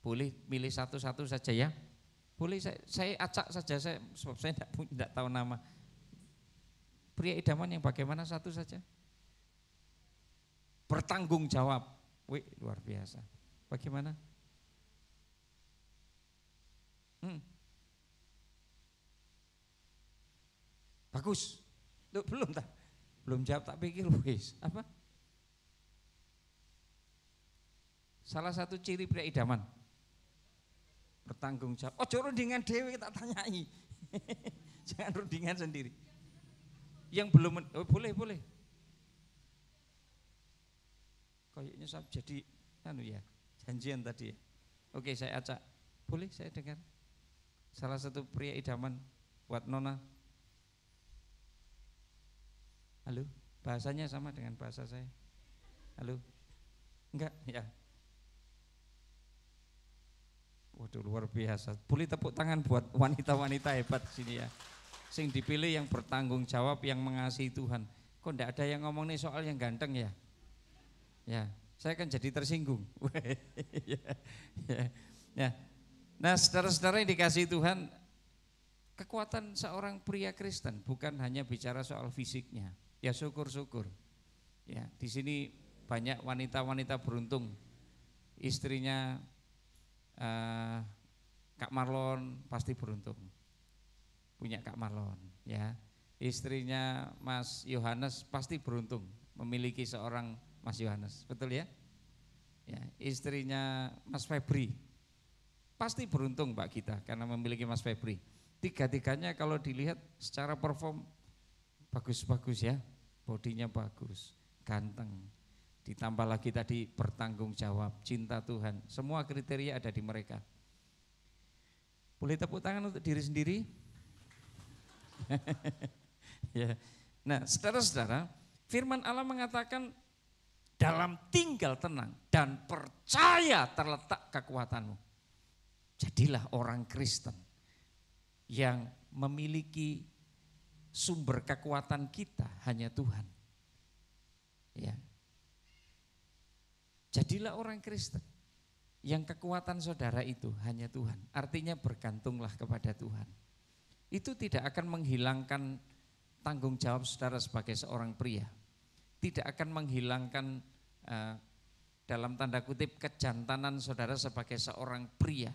Boleh milih satu-satu saja ya. Boleh saya acak saja, sebab saya tidak tahu nama. Pria idaman yang bagaimana satu saja? Bertanggung jawab. Wih, luar biasa. Bagaimana? Bagus. Loh, belum tak? Belum jawab tak pikir wis. Apa? Salah satu ciri pria idaman. Bertanggung jawab. Oh, rundingan dewe tak tanyai. Jangan rundingan sendiri. Yang belum, oh, boleh. Kayaknya saya jadi janjian tadi ya. Oke, saya acak. Boleh saya dengar? Salah satu pria idaman buat Nona. Halo, bahasanya sama dengan bahasa saya. Halo. Enggak, ya. Waduh, luar biasa. Boleh tepuk tangan buat wanita-wanita hebat sini ya. Sing dipilih yang bertanggung jawab, yang mengasihi Tuhan. Kok enggak ada yang ngomong nih soal yang ganteng ya? Ya, saya kan jadi tersinggung. Ya. Nah, saudara-saudara yang dikasihi Tuhan, kekuatan seorang pria Kristen bukan hanya bicara soal fisiknya. Ya syukur-syukur. Ya, di sini banyak wanita-wanita beruntung. Istrinya Kak Marlon pasti beruntung. Punya Kak Marlon, ya. Istrinya Mas Yohanes pasti beruntung memiliki seorang Mas Yohanes, betul ya? Ya, istrinya Mas Febri pasti beruntung Mbak kita karena memiliki Mas Febri. Tiga-tiganya kalau dilihat secara perform bagus-bagus ya, bodinya bagus, ganteng. Ditambah lagi tadi bertanggung jawab, cinta Tuhan, semua kriteria ada di mereka. Boleh tepuk tangan untuk diri sendiri? Ya. Nah, saudara-saudara, firman Allah mengatakan dalam tinggal tenang dan percaya terletak kekuatanmu. Jadilah orang Kristen yang memiliki sumber kekuatan kita hanya Tuhan. Ya. Jadilah orang Kristen yang kekuatan saudara itu hanya Tuhan. Artinya bergantunglah kepada Tuhan. Itu tidak akan menghilangkan tanggung jawab saudara sebagai seorang pria. Tidak akan menghilangkan dalam tanda kutip kejantanan saudara sebagai seorang pria.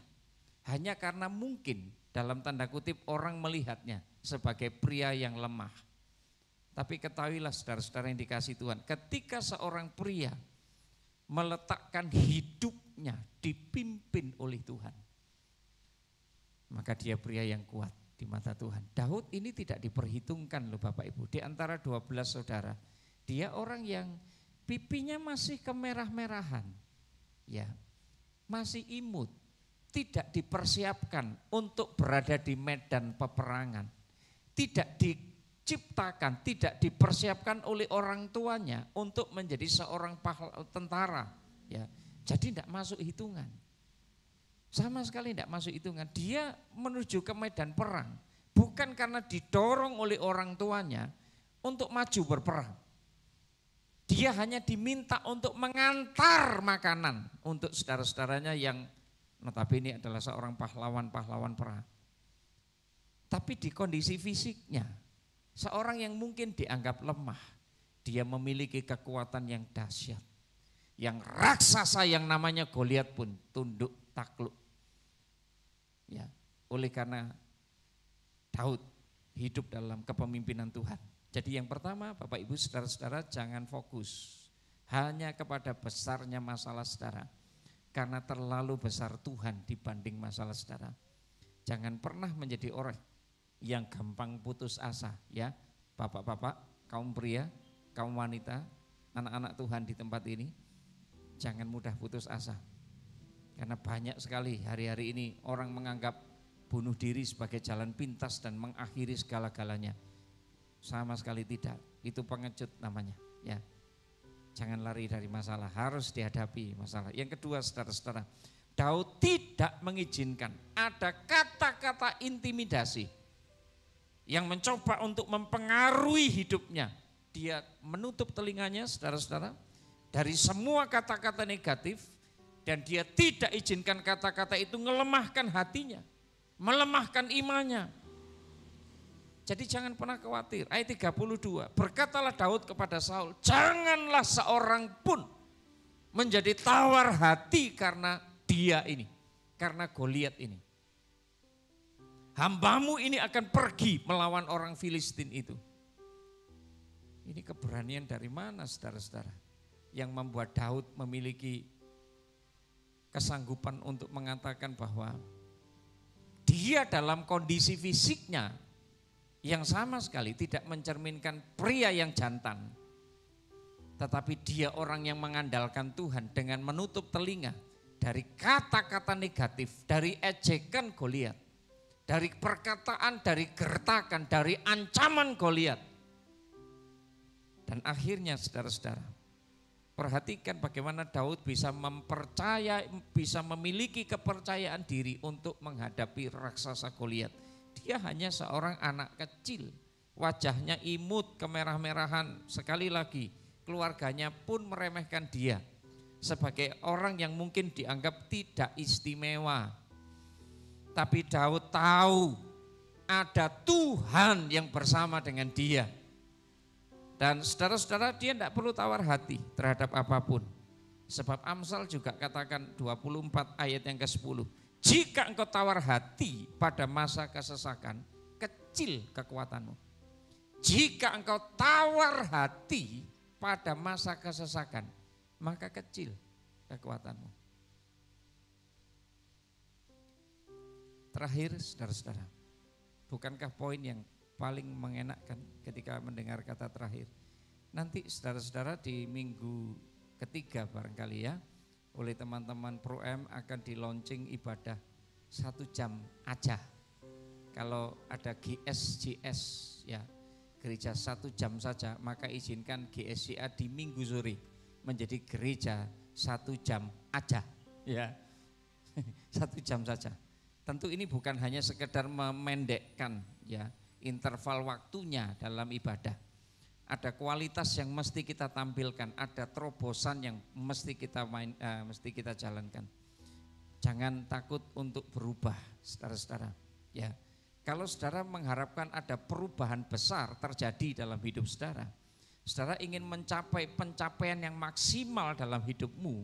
Hanya karena mungkin dalam tanda kutip orang melihatnya sebagai pria yang lemah. Tapi ketahuilah saudara-saudara yang dikasihi Tuhan, ketika seorang pria meletakkan hidupnya dipimpin oleh Tuhan, maka dia pria yang kuat di mata Tuhan. Daud ini tidak diperhitungkan loh Bapak Ibu, di antara 12 saudara, dia orang yang pipinya masih kemerah-merahan, ya, masih imut, tidak dipersiapkan untuk berada di medan peperangan, tidak diciptakan, tidak dipersiapkan oleh orang tuanya untuk menjadi seorang tentara, ya, jadi tidak masuk hitungan, sama sekali tidak masuk hitungan. Dia menuju ke medan perang bukan karena didorong oleh orang tuanya untuk maju berperang. Dia hanya diminta untuk mengantar makanan untuk saudara-saudaranya yang notabene adalah seorang pahlawan perang. Tapi di kondisi fisiknya, seorang yang mungkin dianggap lemah, dia memiliki kekuatan yang dahsyat. Yang raksasa yang namanya Goliat pun tunduk takluk. Ya, oleh karena Daud hidup dalam kepemimpinan Tuhan. Jadi yang pertama Bapak Ibu saudara-saudara jangan fokus hanya kepada besarnya masalah saudara. karena terlalu besar Tuhan dibanding masalah saudara. Jangan pernah menjadi orang yang gampang putus asa ya. Bapak-bapak, kaum pria, kaum wanita, anak-anak Tuhan di tempat ini, jangan mudah putus asa. Karena banyak sekali hari-hari ini orang menganggap bunuh diri sebagai jalan pintas dan mengakhiri segala-galanya. Sama sekali tidak, itu pengecut namanya ya. Jangan lari dari masalah, harus dihadapi masalah. Yang kedua saudara-saudara, Daud tidak mengizinkan ada kata-kata intimidasi yang mencoba untuk mempengaruhi hidupnya. Dia menutup telinganya saudara-saudara dari semua kata-kata negatif dan dia tidak izinkan kata-kata itu melemahkan hatinya, melemahkan imannya. Jadi jangan pernah khawatir. Ayat 32, berkatalah Daud kepada Saul, janganlah seorang pun menjadi tawar hati karena dia ini, karena Goliat ini. Hambamu ini akan pergi melawan orang Filistin itu. Ini keberanian dari mana saudara-saudara? Yang membuat Daud memiliki kesanggupan untuk mengatakan bahwa dia dalam kondisi fisiknya yang sama sekali tidak mencerminkan pria yang jantan. Tetapi dia orang yang mengandalkan Tuhan dengan menutup telinga dari kata-kata negatif, dari ejekan Goliat, dari perkataan, dari gertakan, dari ancaman Goliat. Dan akhirnya saudara-saudara, perhatikan bagaimana Daud bisa memiliki kepercayaan diri untuk menghadapi raksasa Goliat. Dia hanya seorang anak kecil, wajahnya imut, kemerah-merahan. Sekali lagi, keluarganya pun meremehkan dia sebagai orang yang mungkin dianggap tidak istimewa. Tapi Daud tahu ada Tuhan yang bersama dengan dia. Dan saudara-saudara, dia tidak perlu tawar hati terhadap apapun. Sebab Amsal juga katakan 24 ayat yang ke-10. Jika engkau tawar hati pada masa kesesakan, kecil kekuatanmu. Jika engkau tawar hati pada masa kesesakan, maka kecil kekuatanmu. Terakhir saudara-saudara, bukankah poin yang paling mengenakkan ketika mendengar kata terakhir? Nanti saudara-saudara di minggu ketiga barangkali ya, oleh teman-teman Pro-M akan di launching ibadah 1 jam aja. Kalau ada GS ya, gereja 1 jam saja, maka izinkan GSJA di minggu sore menjadi gereja 1 jam aja ya. 1 jam saja. Tentu ini bukan hanya sekedar memendekkan ya interval waktunya dalam ibadah. Ada kualitas yang mesti kita tampilkan, ada terobosan yang mesti kita jalankan. Jangan takut untuk berubah, saudara-saudara. Ya, kalau saudara mengharapkan ada perubahan besar terjadi dalam hidup saudara, saudara ingin mencapai pencapaian yang maksimal dalam hidupmu,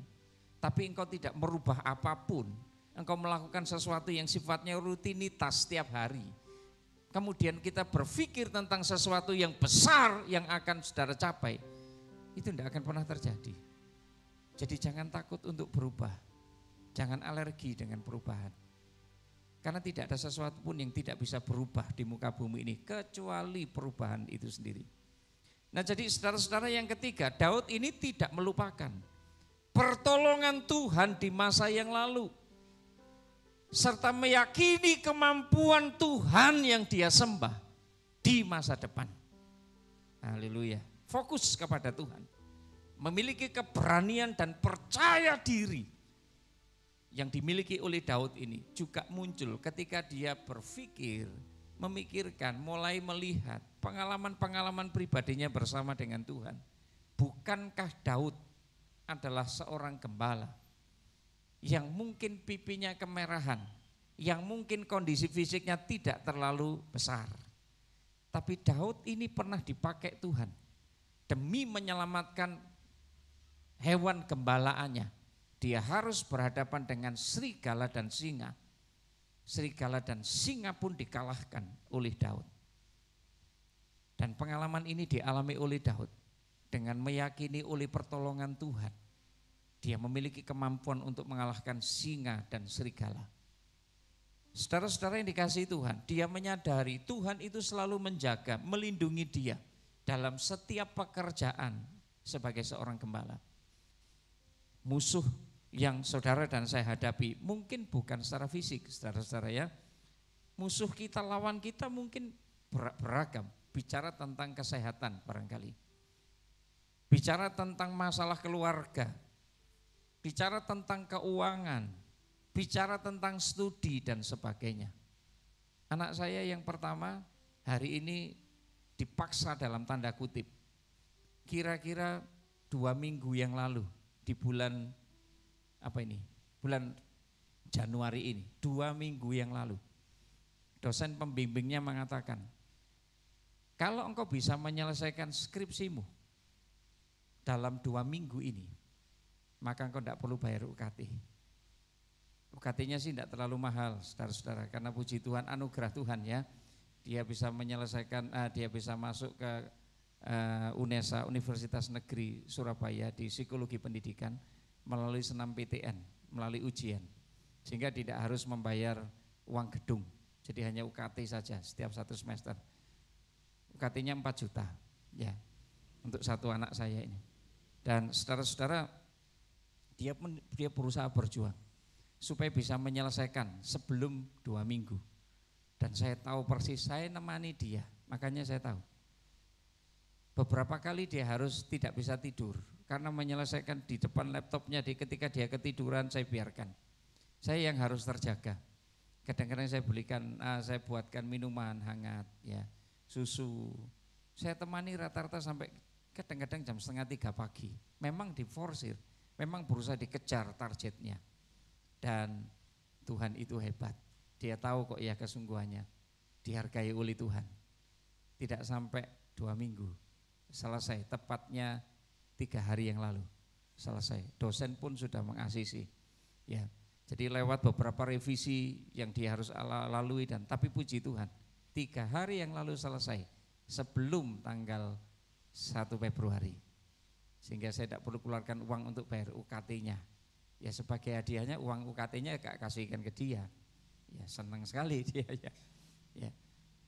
tapi engkau tidak merubah apapun, engkau melakukan sesuatu yang sifatnya rutinitas setiap hari. Kemudian kita berpikir tentang sesuatu yang besar yang akan saudara capai, itu tidak akan pernah terjadi. Jadi jangan takut untuk berubah, jangan alergi dengan perubahan. Karena tidak ada sesuatu pun yang tidak bisa berubah di muka bumi ini, kecuali perubahan itu sendiri. Nah jadi saudara-saudara yang ketiga, Daud ini tidak melupakan pertolongan Tuhan di masa yang lalu. Serta meyakini kemampuan Tuhan yang dia sembah di masa depan. Haleluya. Fokus kepada Tuhan. Memiliki keberanian dan percaya diri yang dimiliki oleh Daud ini juga muncul ketika dia berpikir, memikirkan, mulai melihat pengalaman-pengalaman pribadinya bersama dengan Tuhan. Bukankah Daud adalah seorang gembala yang mungkin pipinya kemerahan, yang mungkin kondisi fisiknya tidak terlalu besar. Tapi Daud ini pernah dipakai Tuhan demi menyelamatkan hewan gembalaannya. Dia harus berhadapan dengan serigala dan singa. Serigala dan singa pun dikalahkan oleh Daud. Dan pengalaman ini dialami oleh Daud dengan meyakini oleh pertolongan Tuhan. Dia memiliki kemampuan untuk mengalahkan singa dan serigala. Saudara-saudara yang dikasihi Tuhan, dia menyadari Tuhan itu selalu menjaga, melindungi dia dalam setiap pekerjaan sebagai seorang gembala. Musuh yang saudara dan saya hadapi mungkin bukan secara fisik, saudara-saudara ya. Musuh kita, lawan kita mungkin beragam, bicara tentang kesehatan barangkali. Bicara tentang masalah keluarga, bicara tentang keuangan, bicara tentang studi dan sebagainya. Anak saya yang pertama hari ini dipaksa dalam tanda kutip. Kira-kira 2 minggu yang lalu di bulan bulan Januari ini, 2 minggu yang lalu. Dosen pembimbingnya mengatakan, kalau engkau bisa menyelesaikan skripsimu dalam 2 minggu ini, maka engkau tidak perlu bayar UKT. UKT-nya sih tidak terlalu mahal, saudara-saudara, karena puji Tuhan, anugerah Tuhan ya. Dia bisa menyelesaikan, dia bisa masuk ke UNESA, Universitas Negeri Surabaya di Psikologi Pendidikan melalui senam PTN, melalui ujian. Sehingga tidak harus membayar uang gedung, jadi hanya UKT saja setiap 1 semester. UKT-nya 4 juta ya, untuk satu anak saya ini. Dan saudara-saudara, dia berusaha berjuang supaya bisa menyelesaikan sebelum 2 minggu. Dan saya tahu persis, saya nemani dia, makanya saya tahu. Beberapa kali dia harus tidak bisa tidur karena menyelesaikan di depan laptopnya, ketika dia ketiduran saya biarkan. Saya yang harus terjaga. Kadang-kadang saya saya buatkan minuman hangat, ya, susu. Saya temani rata-rata sampai kadang-kadang jam 2:30 pagi. Memang diforsir, memang berusaha dikejar targetnya. Dan Tuhan itu hebat. Dia tahu kok ya kesungguhannya. Dihargai oleh Tuhan. Tidak sampai 2 minggu selesai, tepatnya 3 hari yang lalu selesai. Dosen pun sudah mengasisi, ya. Jadi lewat beberapa revisi yang dia harus lalui, dan tapi puji Tuhan 3 hari yang lalu selesai sebelum tanggal 1 Februari. Sehingga saya tidak perlu keluarkan uang untuk bayar UKT-nya. Ya sebagai hadiahnya uang UKT-nya kasihkan ke dia. Ya senang sekali dia ya. Ya.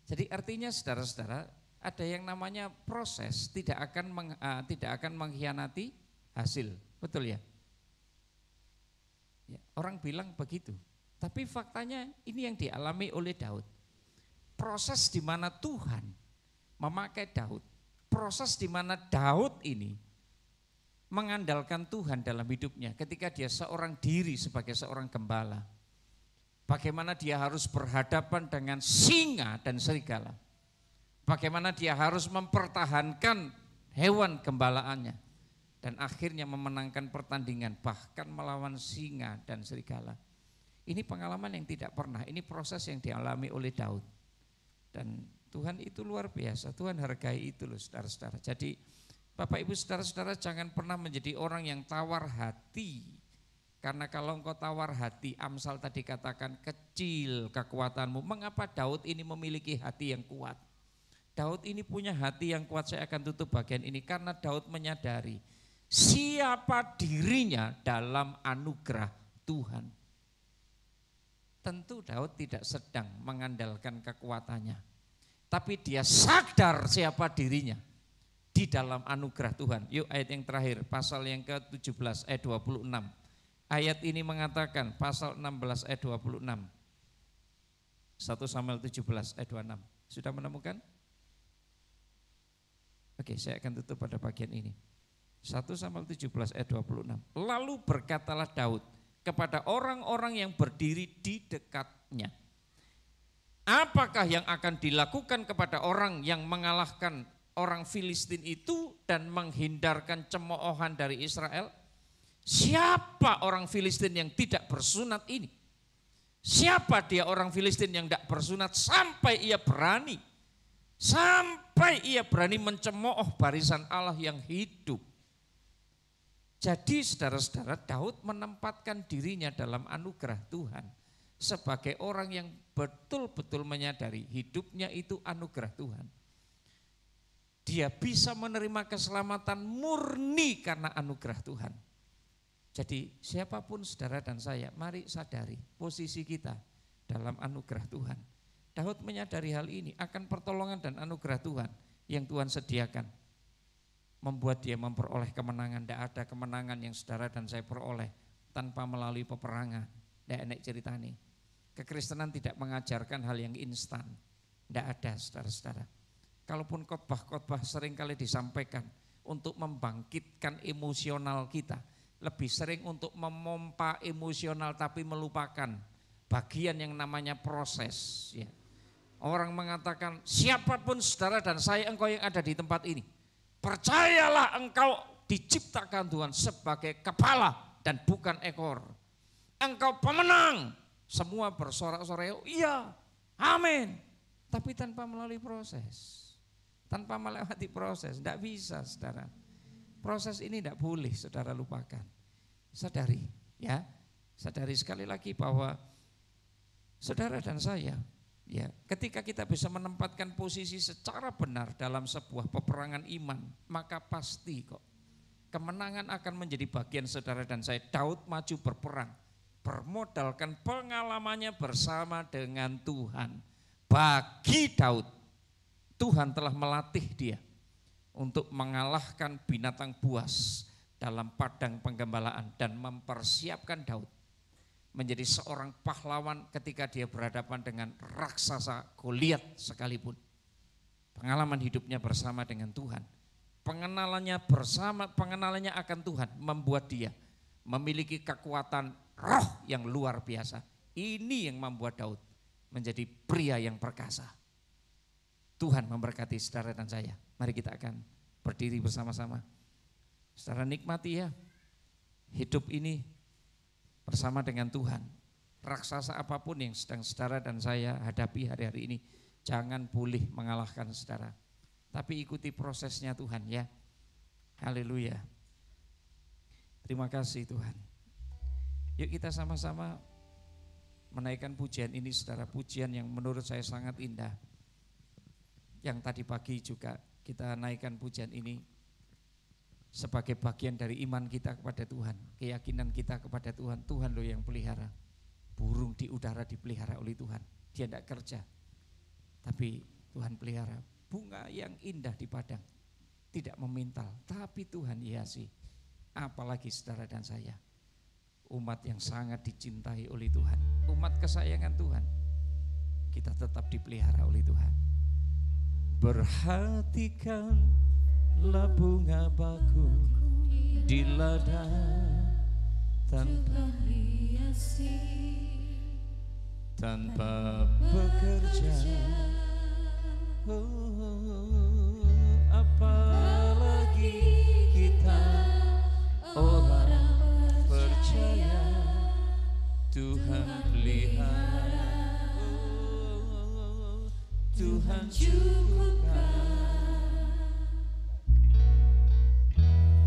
Jadi artinya saudara-saudara, ada yang namanya proses tidak akan mengkhianati hasil. Betul ya? Ya, orang bilang begitu, tapi faktanya ini yang dialami oleh Daud. Proses di mana Tuhan memakai Daud, proses di mana Daud ini mengandalkan Tuhan dalam hidupnya ketika dia seorang diri sebagai seorang gembala. Bagaimana dia harus berhadapan dengan singa dan serigala. Bagaimana dia harus mempertahankan hewan gembalaannya. Dan akhirnya memenangkan pertandingan bahkan melawan singa dan serigala. Ini pengalaman yang tidak pernah, ini proses yang dialami oleh Daud. Dan Tuhan itu luar biasa, Tuhan hargai itu loh saudara-saudara. Jadi Bapak Ibu saudara-saudara jangan pernah menjadi orang yang tawar hati. Karena kalau engkau tawar hati, Amsal tadi katakan kecil kekuatanmu. Mengapa Daud ini memiliki hati yang kuat? Daud ini punya hati yang kuat, saya akan tutup bagian ini. Karena Daud menyadari siapa dirinya dalam anugerah Tuhan. Tentu Daud tidak sedang mengandalkan kekuatannya, tapi dia sadar siapa dirinya di dalam anugerah Tuhan. Yuk ayat yang terakhir, pasal yang ke-17 ayat 26. Ayat ini mengatakan, pasal 16 ayat 26. 1 Samuel 17 ayat 26. Sudah menemukan? Oke, saya akan tutup pada bagian ini. 1 Samuel 17 ayat 26. Lalu berkatalah Daud kepada orang-orang yang berdiri di dekatnya. Apakah yang akan dilakukan kepada orang yang mengalahkan orang Filistin itu dan menghindarkan cemoohan dari Israel? Siapa orang Filistin yang tidak bersunat ini? Siapa dia orang Filistin yang tidak bersunat sampai ia berani mencemooh barisan Allah yang hidup? Jadi saudara-saudara, Daud menempatkan dirinya dalam anugerah Tuhan sebagai orang yang betul-betul menyadari hidupnya itu anugerah Tuhan. Dia bisa menerima keselamatan murni karena anugerah Tuhan. Jadi siapapun saudara dan saya, mari sadari posisi kita dalam anugerah Tuhan. Daud menyadari hal ini, akan pertolongan dan anugerah Tuhan yang Tuhan sediakan, membuat dia memperoleh kemenangan. Tidak ada kemenangan yang saudara dan saya peroleh tanpa melalui peperangan. Tidak enak ceritanya. Kekristenan tidak mengajarkan hal yang instan. Tidak ada saudara-saudara. Kalaupun khotbah-khotbah seringkali disampaikan untuk membangkitkan emosional kita, lebih sering untuk memompa emosional tapi melupakan bagian yang namanya proses. Ya. Orang mengatakan siapapun saudara dan saya, engkau yang ada di tempat ini, percayalah engkau diciptakan Tuhan sebagai kepala dan bukan ekor. Engkau pemenang. Semua bersorak-sorai, iya, amin. Tapi tanpa melalui proses, tanpa melewati proses, tidak bisa saudara. Proses ini tidak boleh saudara lupakan. Sadari ya, sadari sekali lagi bahwa saudara dan saya, ya, ketika kita bisa menempatkan posisi secara benar dalam sebuah peperangan iman, maka pasti kok kemenangan akan menjadi bagian saudara dan saya. Daud maju berperang, bermodalkan pengalamannya bersama dengan Tuhan. Bagi Daud, Tuhan telah melatih dia untuk mengalahkan binatang buas dalam padang penggembalaan dan mempersiapkan Daud menjadi seorang pahlawan ketika dia berhadapan dengan raksasa Goliat sekalipun. Pengalaman hidupnya bersama dengan Tuhan, pengenalannya akan Tuhan membuat dia memiliki kekuatan roh yang luar biasa. Ini yang membuat Daud menjadi pria yang perkasa. Tuhan memberkati saudara dan saya. Mari kita akan berdiri bersama-sama. Saudara nikmati ya hidup ini bersama dengan Tuhan. Raksasa apapun yang sedang saudara dan saya hadapi hari-hari ini, jangan boleh mengalahkan saudara. Tapi ikuti prosesnya Tuhan ya. Haleluya. Terima kasih Tuhan. Yuk kita sama-sama menaikkan pujian ini saudara. Pujian yang menurut saya sangat indah. Yang tadi pagi juga kita naikkan pujian ini sebagai bagian dari iman kita kepada Tuhan, keyakinan kita kepada Tuhan. Tuhan loh yang pelihara. Burung di udara dipelihara oleh Tuhan. Dia tidak kerja, tapi Tuhan pelihara. Bunga yang indah di padang tidak memintal, tapi Tuhan hiasi. Apalagi saudara dan saya, umat yang sangat dicintai oleh Tuhan, umat kesayangan Tuhan, kita tetap dipelihara oleh Tuhan. Perhatikanlah bunga bakung di ladang tanpa hiasi, tanpa bekerja. Apalagi kita orang percaya, Tuhan pelihara, Tuhan cukupkan.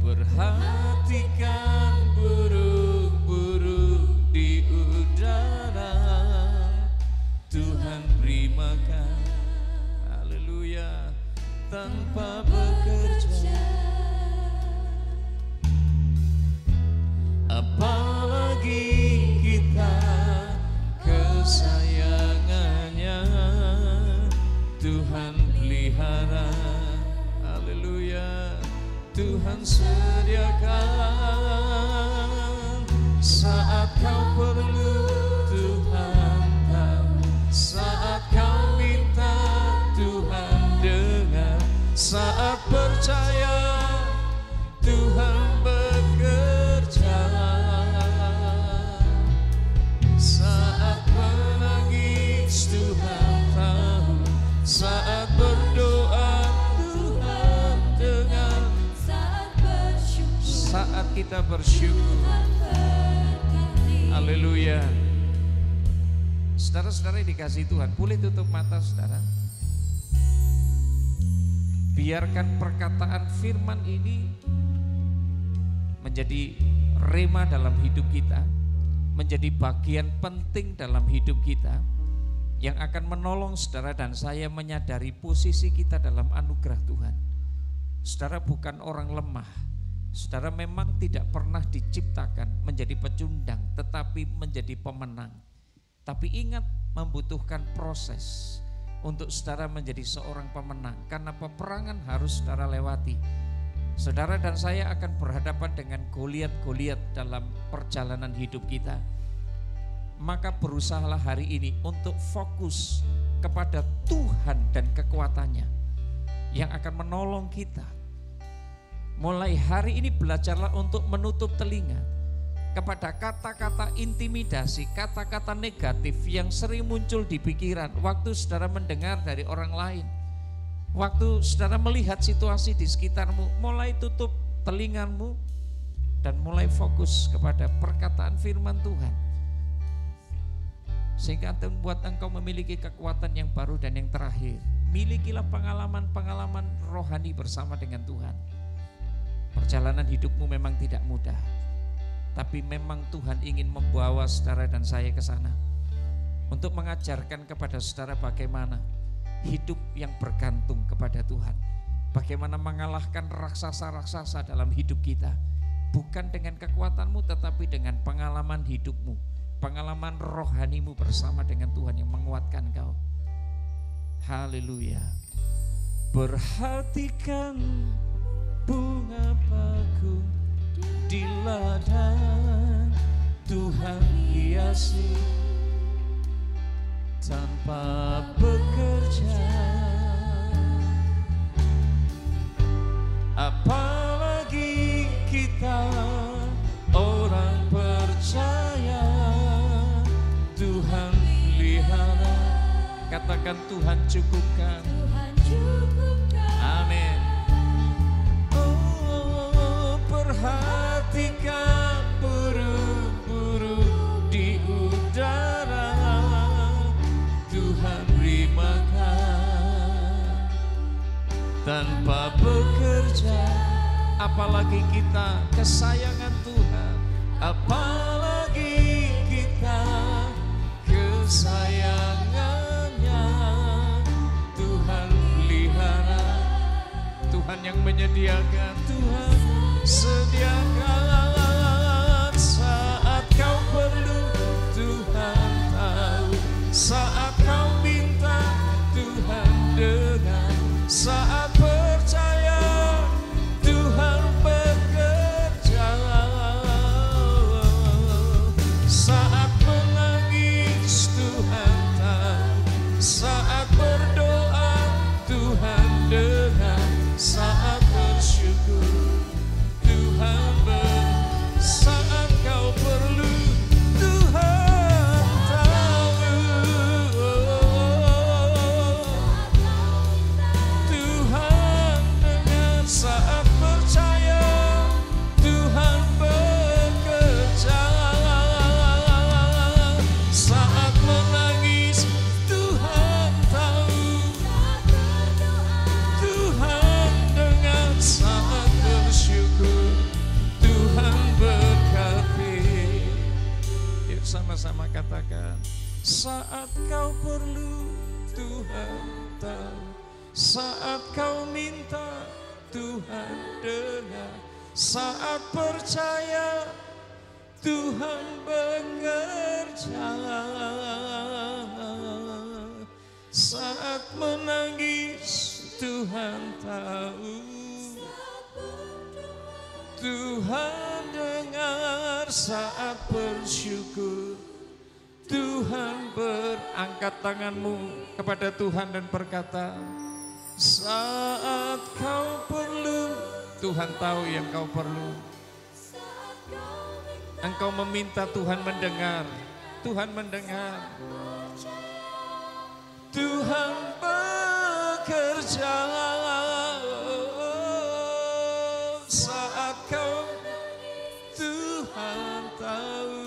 Perhatikan burung-burung di udara, Tuhan beri makan, haleluya, tanpa bekerja. Apalagi kita kesayangannya, Tuhan pelihara, haleluya, Tuhan sediakan saat kau perlu, Tuhan tahu saat kau minta, Tuhan dengar saat percaya, Tuhan bekerja. Saat menangis Tuhan tahu, saat berdoa Tuhan dengar, saat kita bersyukur. Haleluya. Saudara-saudara yang dikasihi Tuhan, boleh tutup mata saudara. Biarkan perkataan firman ini menjadi rema dalam hidup kita, menjadi bagian penting dalam hidup kita yang akan menolong saudara dan saya menyadari posisi kita dalam anugerah Tuhan. Saudara bukan orang lemah, Saudara memang tidak pernah diciptakan menjadi pecundang, tetapi menjadi pemenang. Tapi ingat, membutuhkan proses untuk saudara menjadi seorang pemenang, karena peperangan harus saudara lewati. Saudara dan saya akan berhadapan dengan Goliat-Goliat dalam perjalanan hidup kita. Maka berusahalah hari ini untuk fokus kepada Tuhan dan kekuatannya yang akan menolong kita. Mulai hari ini belajarlah untuk menutup telinga kepada kata-kata intimidasi, kata-kata negatif yang sering muncul di pikiran waktu saudara mendengar dari orang lain. Waktu saudara melihat situasi di sekitarmu, mulai tutup telingamu dan mulai fokus kepada perkataan firman Tuhan. Sehingga membuat engkau memiliki kekuatan yang baru dan yang terakhir. Milikilah pengalaman-pengalaman rohani bersama dengan Tuhan. Perjalanan hidupmu memang tidak mudah, tapi memang Tuhan ingin membawa saudara dan saya ke sana untuk mengajarkan kepada saudara bagaimana hidup yang bergantung kepada Tuhan, bagaimana mengalahkan raksasa-raksasa dalam hidup kita, bukan dengan kekuatanmu tetapi dengan pengalaman hidupmu, pengalaman rohanimu bersama dengan Tuhan yang menguatkan kau. Haleluya. Perhatikan bunga bakung di ladang, Tuhan hiasi tanpa bekerja. Apalagi kita orang percaya, Tuhan pelihara. Katakan Tuhan cukupkan. Tuhan cukupkan. Amin. Perhatikan burung-burung di udara, Tuhan beri makan tanpa bekerja. Apalagi kita kesayangan Tuhan, apalagi kita kesayangannya, Tuhan pelihara. Tuhan yang menyediakan, Tuhan sediakan saat kau perlu, Tuhan tahu. Saat kau minta, Tuhan dengar. Saat percaya, Tuhan bekerja. Saat menangis, Tuhan tahu. Saat berdoa, Tuhan dengar. Saat bersyukur, saat kau perlu, Tuhan tahu. Tuhan dengar. Saat percaya, Tuhan bekerja. Saat menangis, Tuhan tahu. Tuhan dengar. Saat bersyukur, Tuhan berkati. Yuk sama-sama katakan. Saat kau perlu, Tuhan tahu. Saat kau minta, Tuhan dengar. Saat percaya, Tuhan bekerja. Saat menangis, Tuhan tahu. Tuhan dengar. Saat bersyukur, Tuhan berangkat tanganmu kepada Tuhan dan berkata, saat kau perlu, Tuhan tahu yang kau perlu. Engkau meminta, Tuhan mendengar. Tuhan mendengar. Tuhan bekerja. Saat kau, Tuhan tahu.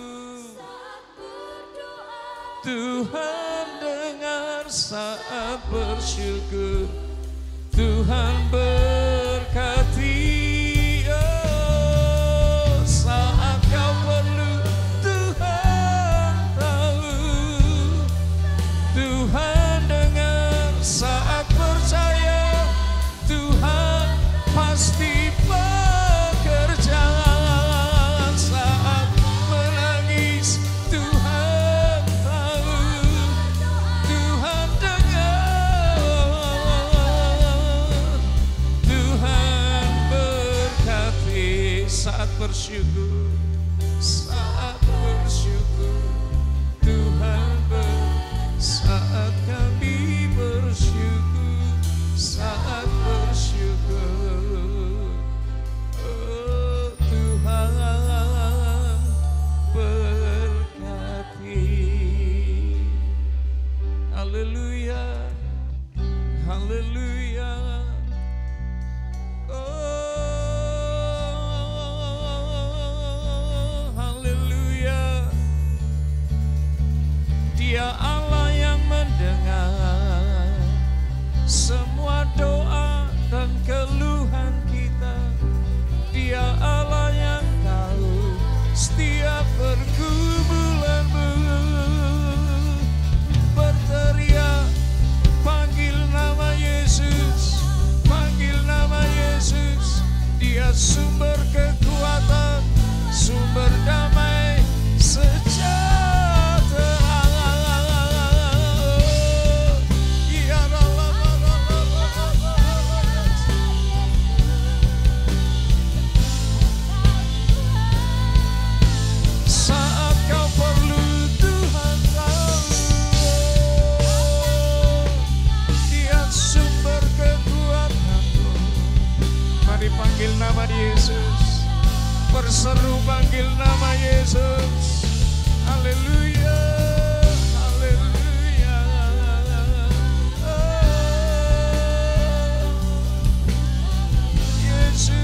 Tuhan dengar. Saat bersyukur, Tuhan berkati. Oh, saat kau perlu, Tuhan tahu. Tuhan dengar. Saat percaya, Tuhan pasti bekerja. saat bersyukur, saat bersyukur Tuhan saat kami bersyukur, saat bersyukur, oh Tuhan berkati. Haleluya, haleluya. Oh, haleluya. Dia Allah yang mendengar semua doa dan keluhan kita. Dia Allah yang tahu setiap pergumulanmu. Berteriak, panggil nama Yesus, panggil nama Yesus. Dia sumber kekuatan, sumber damai sejahtera. Panggil nama Yesus, berseru panggil nama Yesus. Haleluya, haleluya. Oh, Yesus.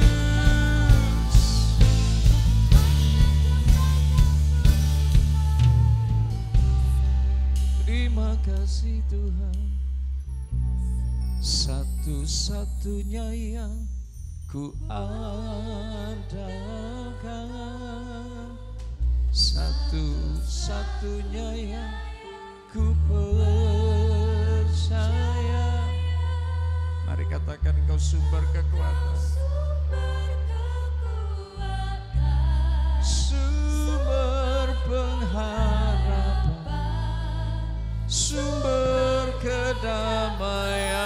Terima kasih Tuhan, satu-satunya yang ku andalkan, satu-satunya yang ku percaya. Mari katakan Engkau sumber kekuatan, sumber pengharapan, sumber kedamaian.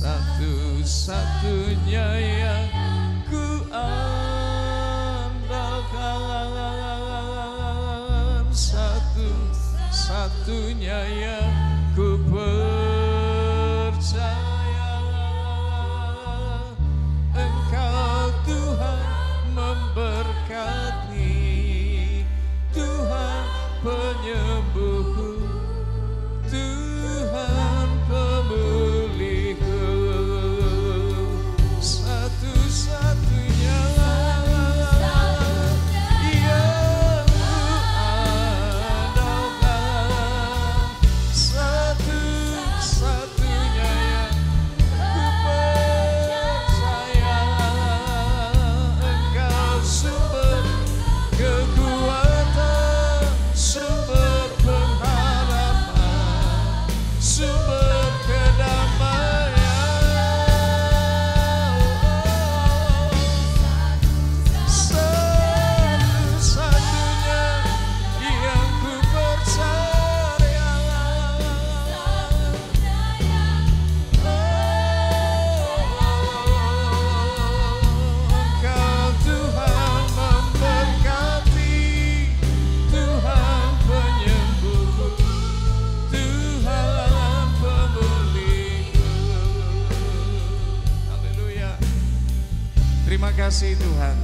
Satu-satunya yang ku andalkan, satu-satunya yang ku percaya. Engkau Tuhan memberkati, Tuhan penyembuhku, Tuhan pemulihku. Satu-satunya yang ku andalkan, satu-satunya yang ku percaya. Engkau sumber kekuatan, sumber pengharapan, sumber kedamaian. Terima kasih Tuhan.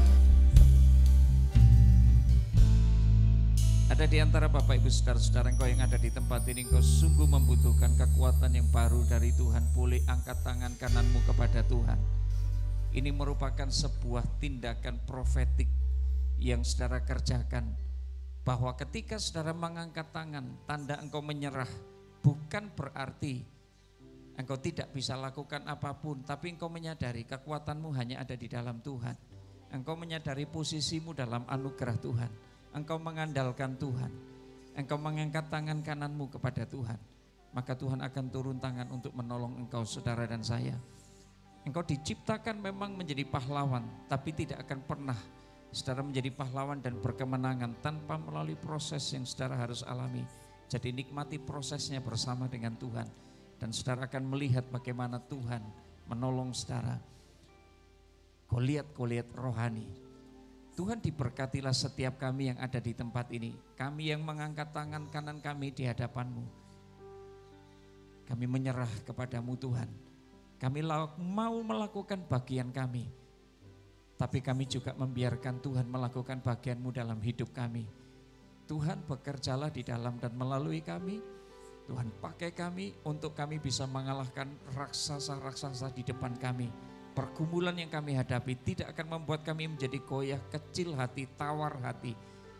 Ada di antara Bapak Ibu Saudara-saudara Engkau yang ada di tempat ini, Engkau sungguh membutuhkan kekuatan yang baru dari Tuhan. Boleh angkat tangan kananmu kepada Tuhan. Ini merupakan sebuah tindakan profetik yang saudara kerjakan. Bahwa ketika saudara mengangkat tangan, tanda engkau menyerah. Bukan berarti engkau tidak bisa lakukan apapun, tapi engkau menyadari kekuatanmu hanya ada di dalam Tuhan. Engkau menyadari posisimu dalam anugerah Tuhan. Engkau mengandalkan Tuhan. Engkau mengangkat tangan kananmu kepada Tuhan. Maka Tuhan akan turun tangan untuk menolong engkau, saudara dan saya. Engkau diciptakan memang menjadi pahlawan, tapi tidak akan pernah saudara menjadi pahlawan dan berkemenangan tanpa melalui proses yang saudara harus alami. Jadi nikmati prosesnya bersama dengan Tuhan. Dan saudara akan melihat bagaimana Tuhan menolong saudara. Goliat rohani. Tuhan diberkatilah setiap kami yang ada di tempat ini. Kami yang mengangkat tangan kanan kami di hadapan-Mu. Kami menyerah kepadamu Tuhan. Kami mau melakukan bagian kami. Tapi kami juga membiarkan Tuhan melakukan bagian-Mu dalam hidup kami. Tuhan bekerjalah di dalam dan melalui kami. Tuhan pakai kami untuk kami bisa mengalahkan raksasa-raksasa di depan kami. Pergumulan yang kami hadapi tidak akan membuat kami menjadi goyah, kecil hati, tawar hati.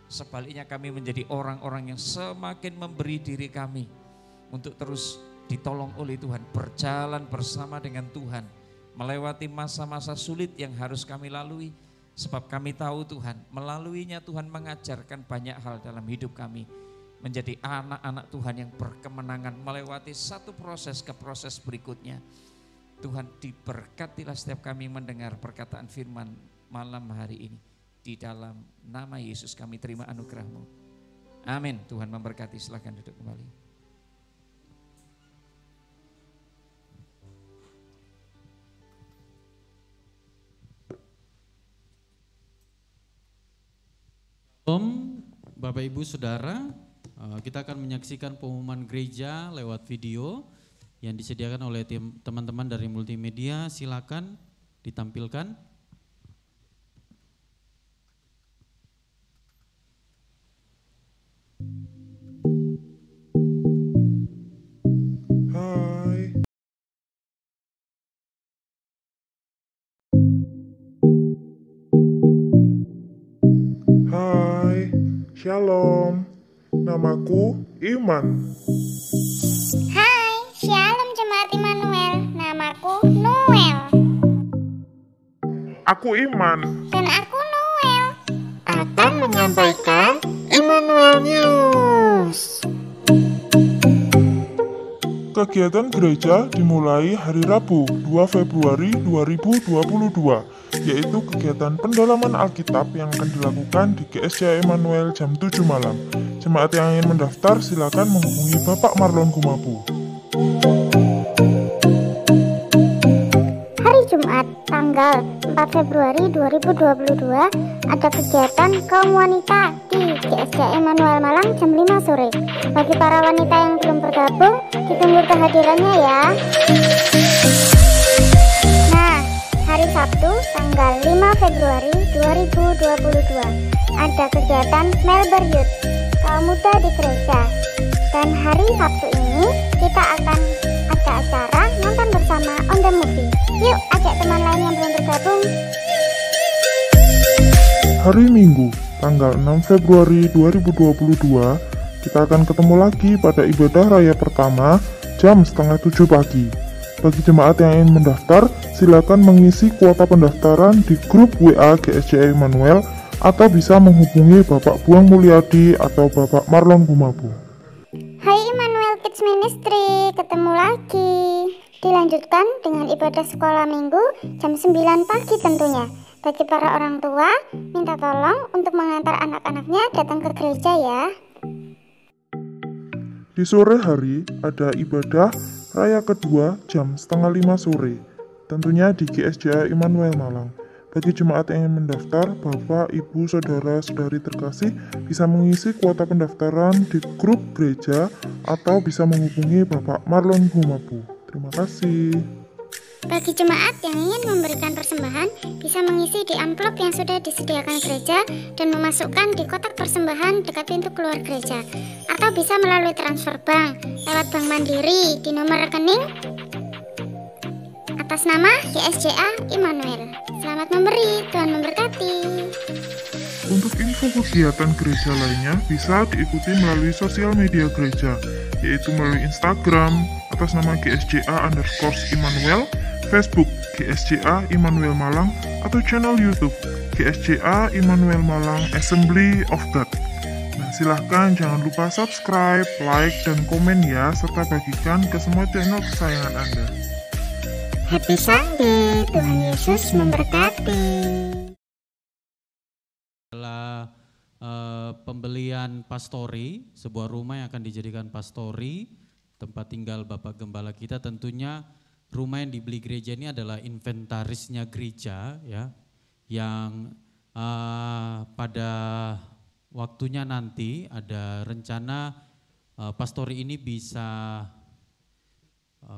Sebaliknya kami menjadi orang-orang yang semakin memberi diri kami untuk terus ditolong oleh Tuhan. Berjalan bersama dengan Tuhan. Melewati masa-masa sulit yang harus kami lalui. Sebab kami tahu Tuhan, melaluinya Tuhan mengajarkan banyak hal dalam hidup kami. Menjadi anak-anak Tuhan yang berkemenangan melewati satu proses ke proses berikutnya. Tuhan diberkatilah setiap kami mendengar perkataan firman malam hari ini. Di dalam nama Yesus kami terima anugerah-Mu. Amin. Tuhan memberkati, silakan duduk kembali. Shalom Bapak Ibu Saudara, kita akan menyaksikan pengumuman gereja lewat video yang disediakan oleh teman-teman dari multimedia. Silakan ditampilkan. Hai. Hai, Shalom. Namaku Iman. Hai, Shalom Jemaat Immanuel. Namaku Noel. Aku Iman. Dan aku Noel. Akan menyampaikan Immanuel News. Kegiatan gereja dimulai hari Rabu 2 Februari 2022, yaitu kegiatan pendalaman Alkitab yang akan dilakukan di GSJ Immanuel jam 7 malam. Jemaat yang ingin mendaftar silakan menghubungi Bapak Marlon Gumapu. Hari Jumat, tanggal 4 Februari 2022, ada kegiatan kaum wanita di GSJ Immanuel Malang jam 5 sore. Bagi para wanita yang belum bergabung, ditunggu kehadirannya ya. Nah, hari Sabtu, tanggal 5 Februari 2022, ada kegiatan Melbourne Youth, kaum muda di gereja. Dan hari Sabtu ini, kita akan ada acara nonton bersama on the movie. Yuk, ajak teman lain yang belum bergabung. Hari Minggu, tanggal 6 Februari 2022, kita akan ketemu lagi pada ibadah raya pertama jam setengah 7 pagi. Bagi jemaat yang ingin mendaftar, silakan mengisi kuota pendaftaran di grup WA GSJ Immanuel atau bisa menghubungi Bapak Buang Mulyadi atau Bapak Marlon Gumapu. Hai Immanuel Kids Ministry, ketemu lagi. Dilanjutkan dengan ibadah sekolah minggu jam 9 pagi tentunya. Bagi para orang tua, minta tolong untuk mengantar anak-anaknya datang ke gereja ya. Di sore hari ada ibadah raya kedua jam setengah 5 sore, tentunya di GSJ Immanuel Malang. Bagi jemaat yang ingin mendaftar, Bapak, Ibu, Saudara, Saudari terkasih bisa mengisi kuota pendaftaran di grup gereja atau bisa menghubungi Bapak Marlon Gumapu. Terima kasih. Bagi jemaat yang ingin memberikan persembahan, bisa mengisi di amplop yang sudah disediakan gereja dan memasukkan di kotak persembahan dekat pintu keluar gereja. Atau bisa melalui transfer bank, lewat Bank Mandiri di nomor rekening atas nama GSJA Immanuel. Selamat memberi, Tuhan memberkati. Untuk info kegiatan gereja lainnya bisa diikuti melalui sosial media gereja, yaitu melalui Instagram atas nama GSJA_Immanuel, Facebook GSJA Immanuel Malang, atau channel YouTube GSJA Immanuel Malang Assembly of God. Nah, silahkan jangan lupa subscribe, like, dan komen ya, serta bagikan ke semua channel kesayangan Anda. Happy Sunday, Tuhan Yesus memberkati. Adalah pembelian pastori, sebuah rumah yang akan dijadikan pastori, tempat tinggal Bapak Gembala kita. Tentunya rumah yang dibeli gereja ini adalah inventarisnya gereja ya, yang pada waktunya nanti ada rencana pastori ini bisa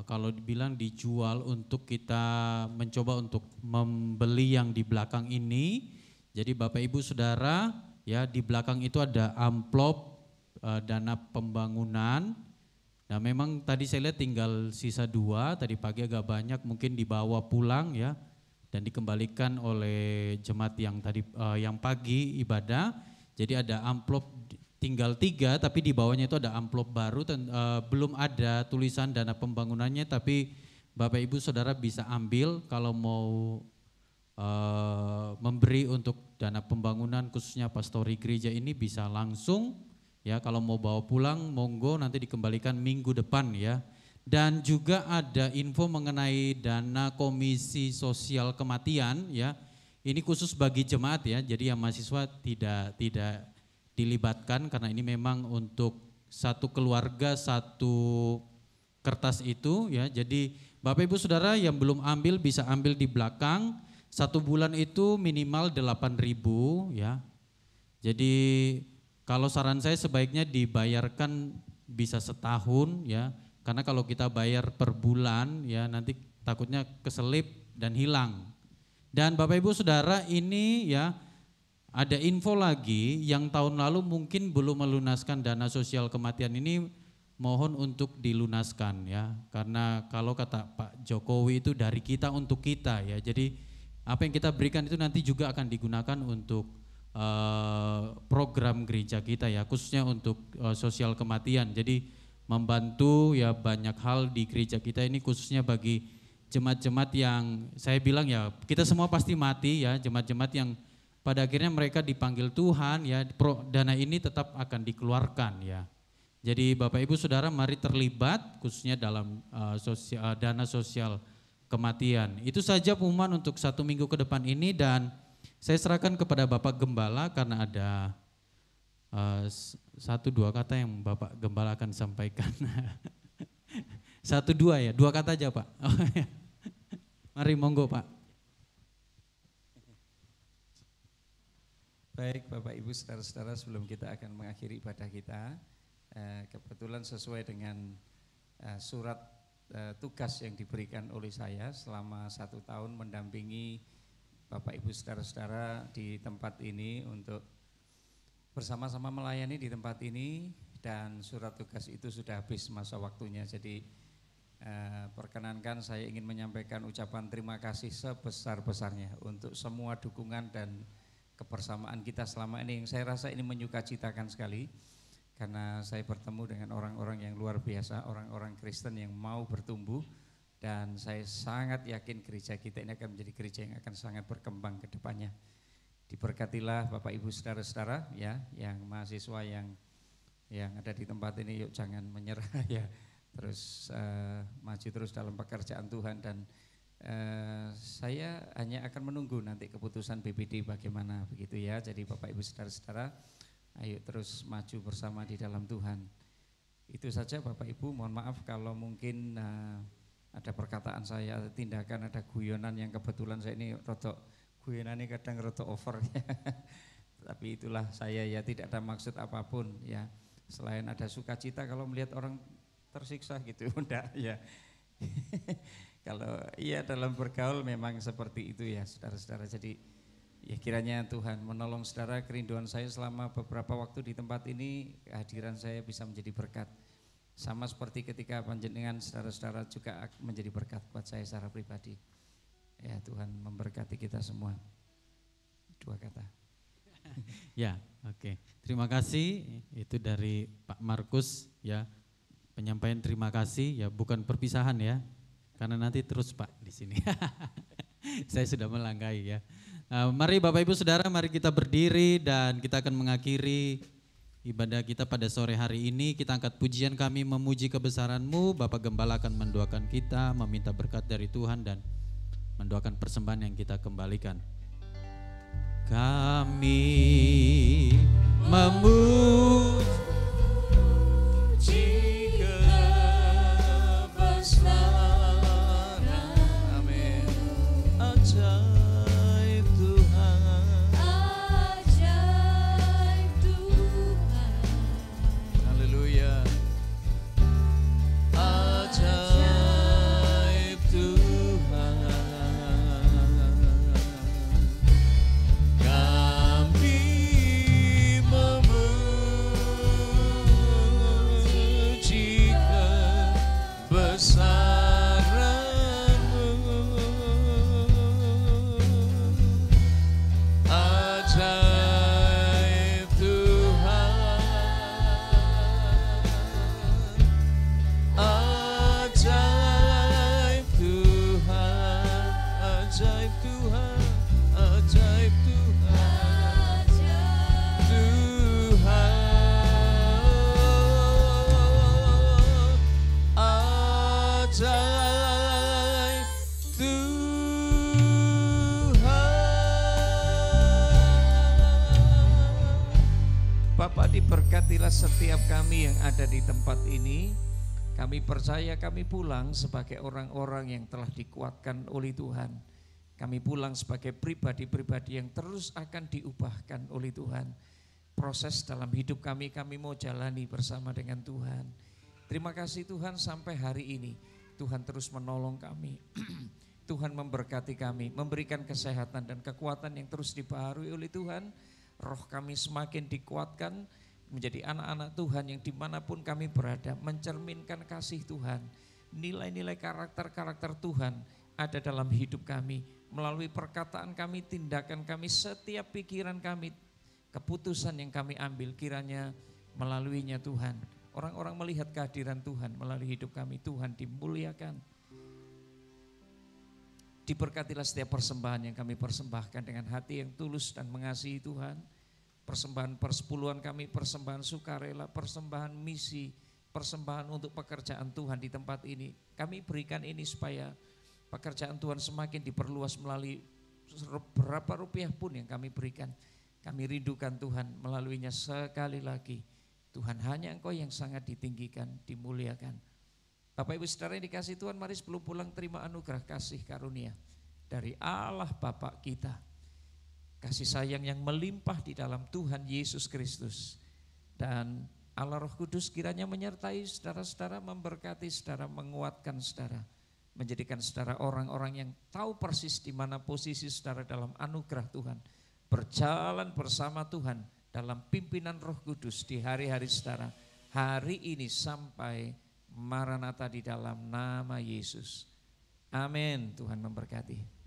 kalau dibilang dijual untuk kita mencoba untuk membeli yang di belakang ini. Jadi Bapak Ibu Saudara ya, di belakang itu ada amplop dana pembangunan. Nah memang tadi saya lihat tinggal sisa 2, tadi pagi agak banyak, mungkin dibawa pulang ya dan dikembalikan oleh jemaat yang tadi yang pagi ibadah. Jadi ada amplop tinggal 3, tapi di bawahnya itu ada amplop baru, belum ada tulisan dana pembangunannya, tapi Bapak Ibu Saudara bisa ambil kalau mau memberi untuk dana pembangunan khususnya pastori gereja ini bisa langsung ya, kalau mau bawa pulang monggo, nanti dikembalikan minggu depan ya. Dan juga ada info mengenai dana komisi sosial kematian ya. Ini khusus bagi jemaat ya, jadi yang mahasiswa tidak dilibatkan karena ini memang untuk satu keluarga satu kertas itu ya. Jadi Bapak Ibu Saudara yang belum ambil bisa ambil di belakang. 1 bulan itu minimal 8.000 ya. Jadi kalau saran saya sebaiknya dibayarkan bisa setahun ya. Karena kalau kita bayar per bulan ya nanti takutnya keselip dan hilang. Dan Bapak Ibu Saudara ini ya ada info lagi yang tahun lalu mungkin belum melunaskan dana sosial kematian ini, mohon untuk dilunaskan ya. Karena kalau kata Pak Jokowi itu dari kita untuk kita ya. Jadi apa yang kita berikan itu nanti juga akan digunakan untuk program gereja kita ya, khususnya untuk sosial kematian. Jadi membantu ya banyak hal di gereja kita ini, khususnya bagi jemaat-jemaat yang saya bilang ya kita semua pasti mati ya, jemaat-jemaat yang pada akhirnya mereka dipanggil Tuhan ya, dana ini tetap akan dikeluarkan ya. Jadi Bapak Ibu Saudara mari terlibat khususnya dalam dana sosial kematian. Itu saja pengumuman untuk 1 minggu ke depan ini, dan saya serahkan kepada Bapak Gembala karena ada 1-2 kata yang Bapak Gembala akan sampaikan. 1-2 ya, 2 kata aja Pak. Mari monggo Pak. Baik Bapak Ibu saudara-saudara, sebelum kita akan mengakhiri ibadah kita, kebetulan sesuai dengan surat tugas yang diberikan oleh saya selama 1 tahun mendampingi Bapak Ibu saudara-saudara di tempat ini untuk bersama-sama melayani di tempat ini, dan surat tugas itu sudah habis masa waktunya. Jadi perkenankan saya ingin menyampaikan ucapan terima kasih sebesar-besarnya untuk semua dukungan dan kebersamaan kita selama ini, yang saya rasa ini menyukacitakan sekali karena saya bertemu dengan orang-orang yang luar biasa, orang-orang Kristen yang mau bertumbuh, dan saya sangat yakin gereja kita ini akan menjadi gereja yang akan sangat berkembang ke depannya. Diberkatilah Bapak Ibu saudara-saudara ya, yang mahasiswa yang ada di tempat ini, yuk jangan menyerah ya, terus maju terus dalam pekerjaan Tuhan, dan saya hanya akan menunggu nanti keputusan BPD bagaimana begitu ya. Jadi Bapak Ibu saudara-saudara, ayo terus maju bersama di dalam Tuhan. Itu saja Bapak Ibu, mohon maaf kalau mungkin ada perkataan saya, ada tindakan, ada guyonan yang kebetulan saya ini guyonannya kadang rotok over ya. Tapi itulah saya ya, tidak ada maksud apapun ya, selain ada sukacita kalau melihat orang tersiksa gitu, enggak ya. Kalau iya dalam bergaul memang seperti itu ya saudara-saudara. Jadi ya kiranya Tuhan menolong saudara. Kerinduan saya selama beberapa waktu di tempat ini, kehadiran saya bisa menjadi berkat. Sama seperti ketika panjenengan saudara-saudara juga menjadi berkat buat saya secara pribadi. Ya Tuhan memberkati kita semua. 2 kata. Ya, oke. Terima kasih, itu dari Pak Markus ya. Penyampaian terima kasih ya, bukan perpisahan ya. Karena nanti terus Pak di sini. Saya sudah melangkahi ya. Mari Bapak Ibu Saudara, mari kita berdiri dan kita akan mengakhiri ibadah kita pada sore hari ini. Kita angkat pujian kami memuji kebesaran-Mu. Bapak Gembala akan mendoakan kita, meminta berkat dari Tuhan dan mendoakan persembahan yang kita kembalikan. Kami memuji kebesaran-Mu, Ajaib Tuhan, Ajaib Tuhan, haleluya. Ajaib Tuhan, kami memuji kebesaran-Mu. Ajaib Tuhan, ajaib Tuhan, ajaib Tuhan, ajaib Tuhan, ajaib Tuhan. Bapak, diberkatilah setiap kami yang ada di tempat ini. Kami percaya kami pulang sebagai orang-orang yang telah dikuatkan oleh Tuhan. Kami pulang sebagai pribadi-pribadi yang terus akan diubahkan oleh Tuhan. Proses dalam hidup kami mau jalani bersama dengan Tuhan. Terima kasih Tuhan, sampai hari ini Tuhan terus menolong kami. Tuhan memberkati kami, memberikan kesehatan dan kekuatan yang terus dibaharui oleh Tuhan. Roh kami semakin dikuatkan menjadi anak-anak Tuhan yang dimanapun kami berada, mencerminkan kasih Tuhan. Nilai-nilai karakter-karakter Tuhan ada dalam hidup kami, melalui perkataan kami, tindakan kami, setiap pikiran kami, keputusan yang kami ambil, kiranya melaluinya Tuhan. Orang-orang melihat kehadiran Tuhan melalui hidup kami, Tuhan dimuliakan. Diberkatilah setiap persembahan yang kami persembahkan dengan hati yang tulus dan mengasihi Tuhan. Persembahan persepuluhan kami, persembahan sukarela, persembahan misi, persembahan untuk pekerjaan Tuhan di tempat ini. Kami berikan ini supaya pekerjaan Tuhan semakin diperluas melalui berapa rupiah pun yang kami berikan. Kami rindukan Tuhan melaluinya sekali lagi. Tuhan, hanya Engkau yang sangat ditinggikan, dimuliakan. Bapak Ibu Saudara yang dikasihi Tuhan, mari sebelum pulang terima anugerah kasih karunia dari Allah Bapa kita. Kasih sayang yang melimpah di dalam Tuhan Yesus Kristus. Dan Allah Roh Kudus kiranya menyertai saudara-saudara, memberkati saudara, menguatkan saudara. Menjadikan saudara orang-orang yang tahu persis di mana posisi saudara dalam anugerah Tuhan. Berjalan bersama Tuhan dalam pimpinan Roh Kudus di hari-hari saudara. Hari ini sampai Maranatha di dalam nama Yesus. Amin. Tuhan memberkati.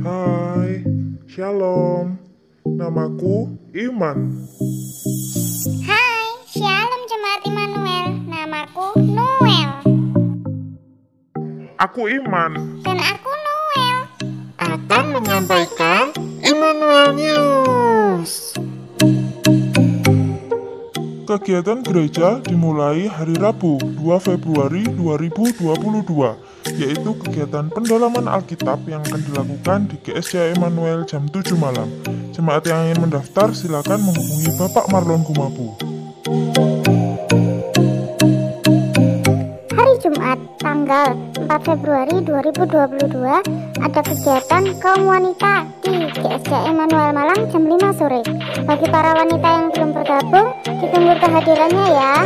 Hai, Shalom. Namaku Iman. Hai, Shalom Jemaat Immanuel. Namaku Noel. Aku Iman. Dan aku Noel. Akan menyampaikan Immanuel News. Kegiatan gereja dimulai hari Rabu 2 Februari 2022, yaitu kegiatan pendalaman Alkitab yang akan dilakukan di GSJ Immanuel jam 7 malam. Jemaat yang ingin mendaftar silakan menghubungi Bapak Marlon Gumapu. Hari Jumat, tanggal 4 Februari 2022, ada kegiatan kaum wanita di GSJ Immanuel Malang jam 5 sore. Bagi para wanita yang belum bergabung, ditunggu kehadirannya ya.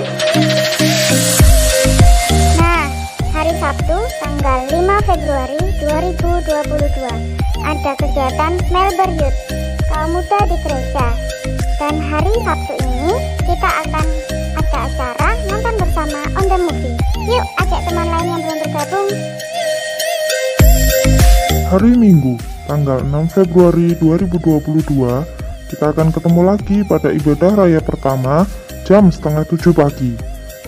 Nah, hari Sabtu, tanggal 5 Februari 2022, ada kegiatan Melbourne Youth, kaum muda di gereja. Dan hari Sabtu ini, kita akan ada acara nonton bersama On The Movie. Yuk, ajak teman lain yang belum bergabung. Hari Minggu, tanggal 6 Februari 2022, kita akan ketemu lagi pada ibadah raya pertama jam 6:30 pagi.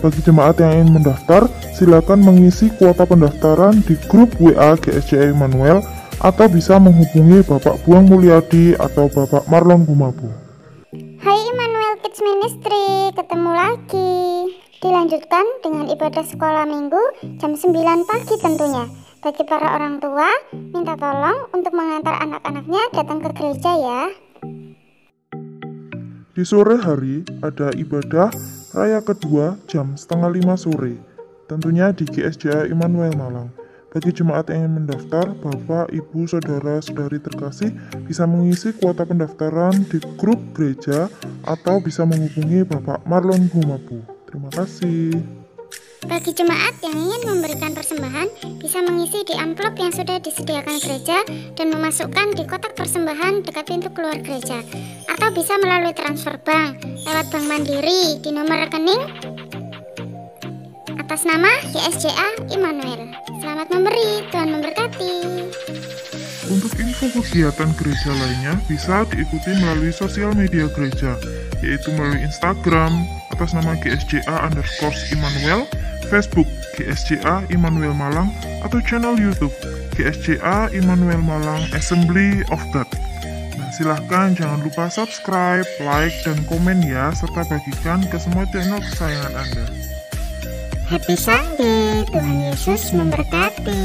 Bagi jemaat yang ingin mendaftar, silakan mengisi kuota pendaftaran di grup WA GSJ Immanuel atau bisa menghubungi Bapak Buang Mulyadi atau Bapak Marlon Gumapu. Hai Immanuel Kids Ministry, ketemu lagi. Dilanjutkan dengan ibadah sekolah minggu jam 9 pagi tentunya. Bagi para orang tua, minta tolong untuk mengantar anak-anaknya datang ke gereja ya. Di sore hari ada ibadah raya kedua jam 4:30 sore, tentunya di GSJA Immanuel Malang. Bagi jemaat yang ingin mendaftar, Bapak, Ibu, Saudara, Saudari terkasih bisa mengisi kuota pendaftaran di grup gereja atau bisa menghubungi Bapak Marlon Humabu. Terima kasih. Bagi jemaat yang ingin memberikan persembahan, bisa mengisi di amplop yang sudah disediakan gereja dan memasukkan di kotak persembahan dekat pintu keluar gereja. Atau bisa melalui transfer bank, lewat Bank Mandiri di nomor rekening atas nama GSJA Immanuel. Selamat memberi, Tuhan memberkati. Untuk info kegiatan gereja lainnya bisa diikuti melalui sosial media gereja, yaitu melalui Instagram atas nama GSJA_Immanuel, Facebook GSJA Immanuel Malang, atau channel YouTube GSJA Immanuel Malang Assembly of God. Nah, silahkan jangan lupa subscribe, like, dan komen ya, serta bagikan ke semua channel kesayangan Anda. Happy Sunday, Tuhan Yesus memberkati.